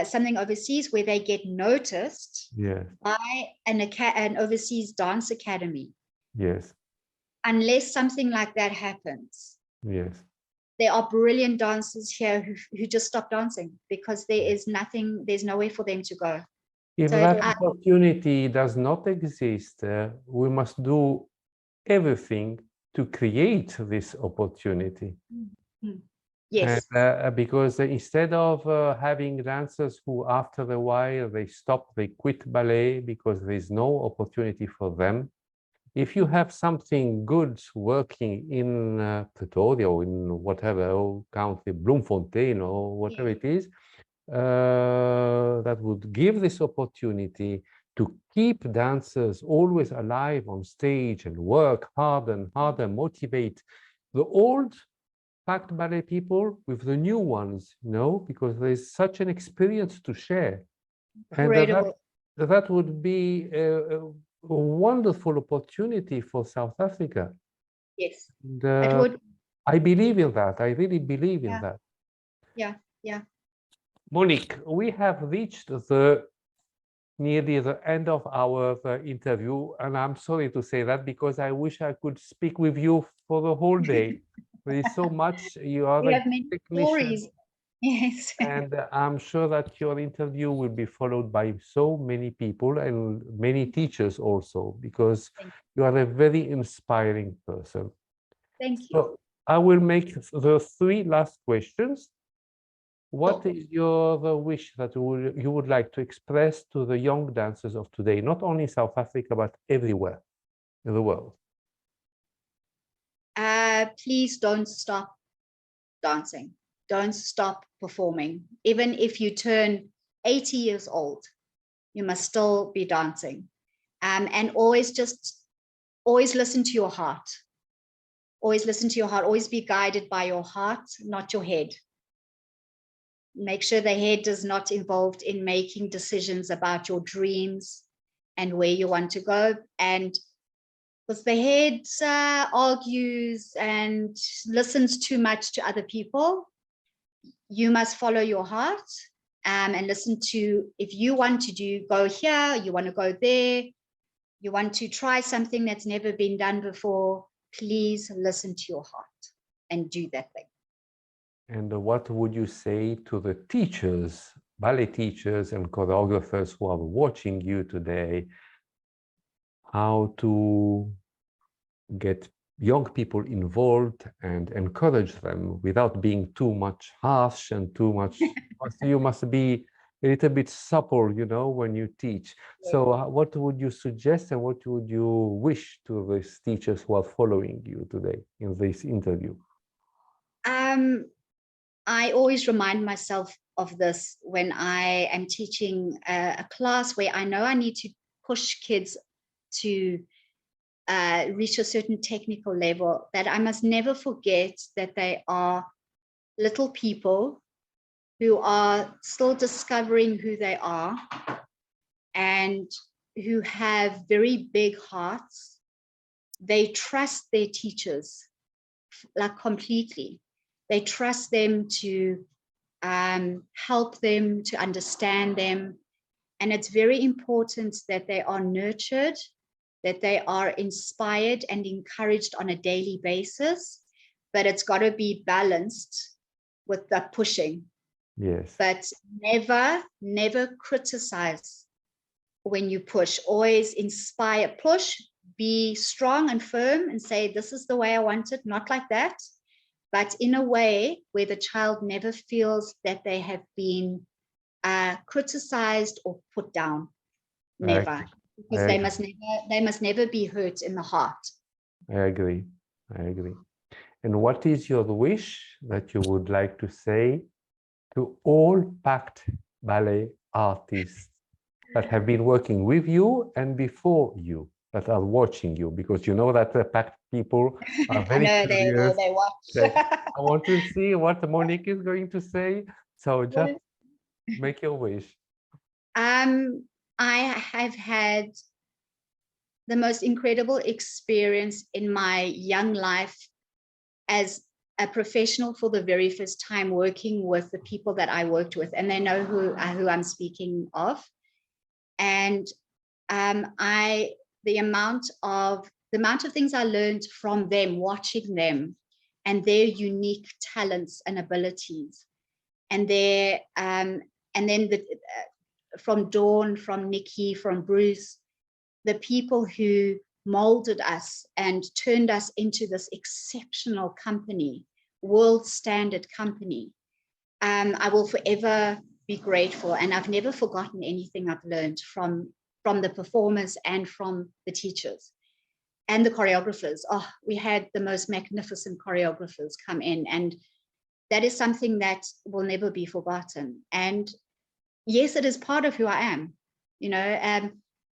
something overseas where they get noticed by an overseas dance academy. Yes. Unless something like that happens. Yes. There are brilliant dancers here who just stop dancing because there's nowhere for them to go. If that opportunity does not exist, we must do everything to create this opportunity. Mm-hmm. Yes. And, because instead of having dancers who after a while they quit ballet because there's no opportunity for them, if you have something good working in Pretoria or in whatever country, Bloemfontein or whatever it is, that would give this opportunity to keep dancers always alive on stage and work hard and harder, motivate the old PACT Ballet people with the new ones, because there's such an experience to share. And that would be a wonderful opportunity for South Africa. Yes, it would. I believe in that. I really believe in that. Yeah. Monique, we have reached nearly the end of our interview, and I'm sorry to say that because I wish I could speak with you for the whole day. There is so much. You are we have many stories. Yes. And I'm sure that your interview will be followed by so many people and many teachers also, because you are a very inspiring person. Thank you. So I will make the 3 last questions. What is your wish that you would like to express to the young dancers of today, not only in South Africa, but everywhere in the world? Please don't stop dancing. Don't stop performing. Even if you turn 80 years old, you must still be dancing. And always listen to your heart. Always listen to your heart. Always be guided by your heart, not your head. Make sure the head is not involved in making decisions about your dreams and where you want to go. And because the head argues and listens too much to other people, you must follow your heart and listen to, if you want to go here, you want to go there, you want to try something that's never been done before, please listen to your heart and do that thing. And what would you say to the teachers, ballet teachers and choreographers who are watching you today, how to get young people involved and encourage them without being too much harsh and too much? You must be a little bit supple, you know, when you teach. Yeah. So what would you suggest and what would you wish to these teachers who are following you today in this interview? I always remind myself of this when I am teaching a class where I know I need to push kids to reach a certain technical level, that I must never forget that they are little people who are still discovering who they are and who have very big hearts. They trust their teachers like completely. They trust them to help them, to understand them. And it's very important that they are nurtured, that they are inspired and encouraged on a daily basis, but it's got to be balanced with the pushing. Yes. But never criticize when you push. Always inspire, push, be strong and firm and say, this is the way I want it, not like that, but in a way where the child never feels that they have been criticized or put down. Never. Because they must never be hurt in the heart. I agree. And what is your wish that you would like to say to all PACT ballet artists that have been working with you and before you, that are watching you? Because you know that the PACT people are very curious. They watch. I want to see what Monique is going to say. So just make your wish. I have had the most incredible experience in my young life as a professional for the very first time, working with the people that I worked with, and they know who I'm speaking of. And the amount of things I learned from them, watching them, and their unique talents and abilities, and their and then from Dawn, from Nikki, from Bruce, the people who molded us and turned us into this exceptional company, world standard company. I will forever be grateful, and I've never forgotten anything I've learned from the performers and from the teachers and the choreographers. Oh, we had the most magnificent choreographers come in, and that is something that will never be forgotten. And yes, it is part of who I am, you know.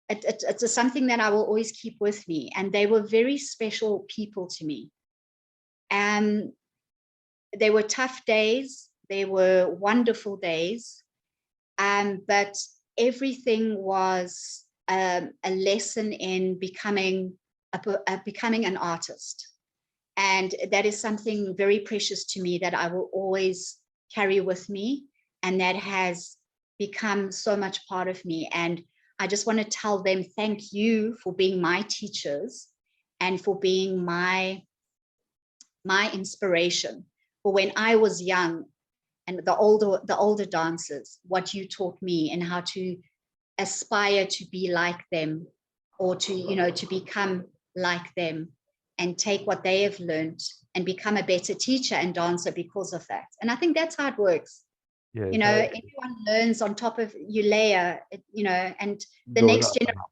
It's something that I will always keep with me, and they were very special people to me. And they were tough days, they were wonderful days, but everything was a lesson in becoming an artist. And that is something very precious to me that I will always carry with me, and that has become so much part of me. And I just want to tell them thank you for being my teachers and for being my inspiration. For when I was young, and the older dancers, what you taught me and how to aspire to be like them, or to become like them, and take what they have learned and become a better teacher and dancer because of that. And I think that's how it works. Yes, You know, everyone learns on top of you layer, you know, and the goes next up and generation up.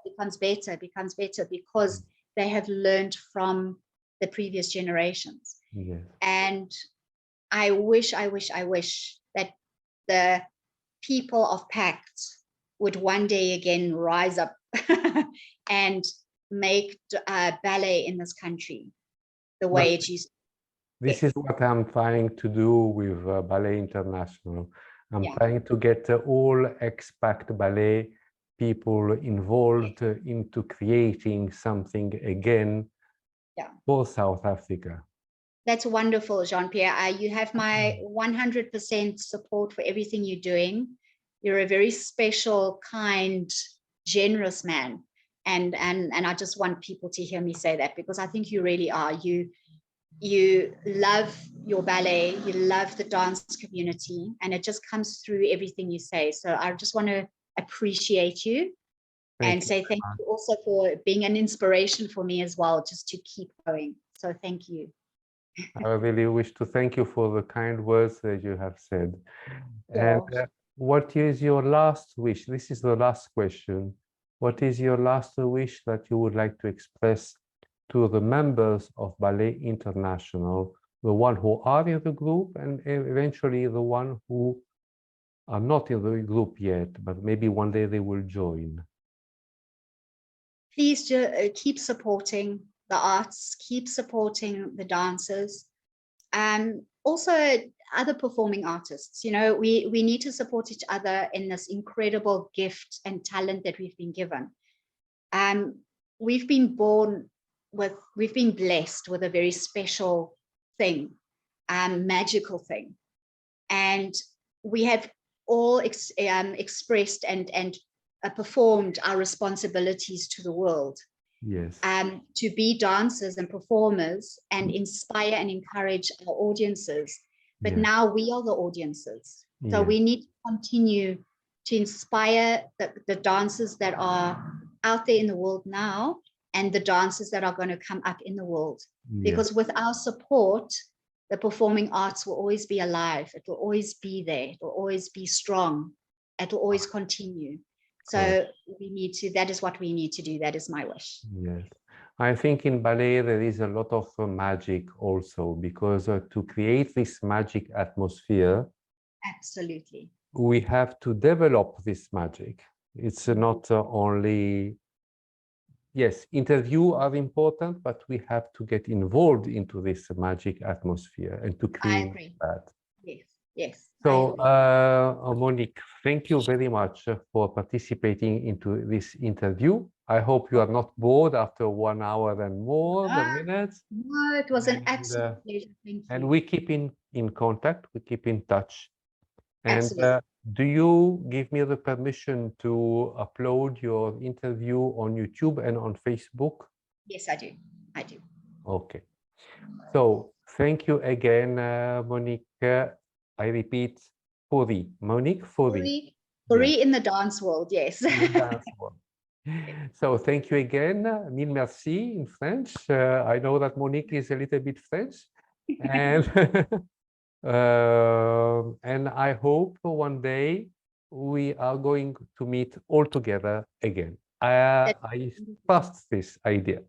becomes Yes. better, becomes better because they have learned from the previous generations. Yes. And I wish that the people of PACT would one day again rise up and make ballet in this country the way it used to be. This is what I'm trying to do with Ballet International. I'm Yeah. trying to get all ex-PACT ballet people involved into creating something again for South Africa. That's wonderful, Jean-Pierre. You have my 100% support for everything you're doing. You're a very special, kind, generous man. And I just want people to hear me say that, because I think you really are. You love your ballet, you love the dance community, and it just comes through everything you say. So I just want to appreciate you and say thank you also for being an inspiration for me as well, just to keep going. So thank you. I really wish to thank you for the kind words that you have said. Yeah. And what is your last wish? This is the last question. What is your last wish that you would like to express to the members of Ballet International, the one who are in the group and eventually the one who are not in the group yet, but maybe one day they will join? Please keep supporting the arts, keep supporting the dancers, and also other performing artists. You know, we need to support each other in this incredible gift and talent that we've been given. We've been blessed with a very special thing, magical thing. And we have all expressed and performed our responsibilities to the world. Yes. To be dancers and performers and inspire and encourage our audiences. But now we are the audiences. So we need to continue to inspire the dancers that are out there in the world now and the dancers that are going to come up in the world. Because with our support, the performing arts will always be alive. It will always be there. It will always be strong. It will always continue. So we need to, that is what we need to do. That is my wish. Yes. I think in ballet there is a lot of magic also, because to create this magic atmosphere, absolutely, we have to develop this magic. It's not only, yes, interviews are important, but we have to get involved into this magic atmosphere and to create that. Yes, yes. So, Monique, thank you very much for participating into this interview. I hope you are not bored after 1 hour and more minutes. No, it was an absolute pleasure. Thank you. And we keep in contact, we keep in touch. And absolutely. Do you give me the permission to upload your interview on YouTube and on Facebook? Yes, I do. I do. Okay. So thank you again, Monique. I repeat, Fourie, Monique Fourie. Fourie in the dance world, yes. In the dance world. So thank you again. Mille merci in French. I know that Monique is a little bit French. And, and I hope one day we are going to meet all together again. I trust this idea.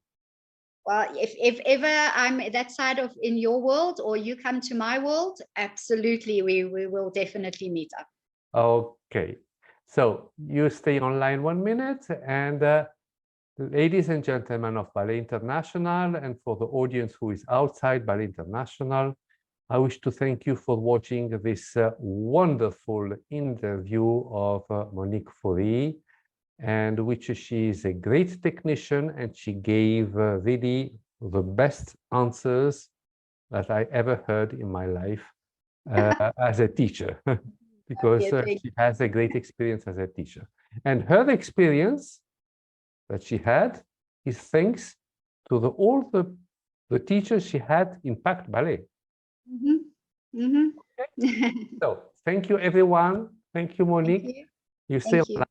Well, if ever I'm that side of in your world or you come to my world, absolutely, we will definitely meet up. Okay, so you stay online 1 minute, and ladies and gentlemen of Ballet International, and for the audience who is outside Ballet International, I wish to thank you for watching this wonderful interview of Monique Fourie, and which she is a great technician, and she gave really the best answers that I ever heard in my life as a teacher, because she has a great experience as a teacher. And her experience that she had is thanks to all the teachers she had in PACT Ballet. Okay. So thank you, everyone. Thank you, Monique. Thank you. You stay online.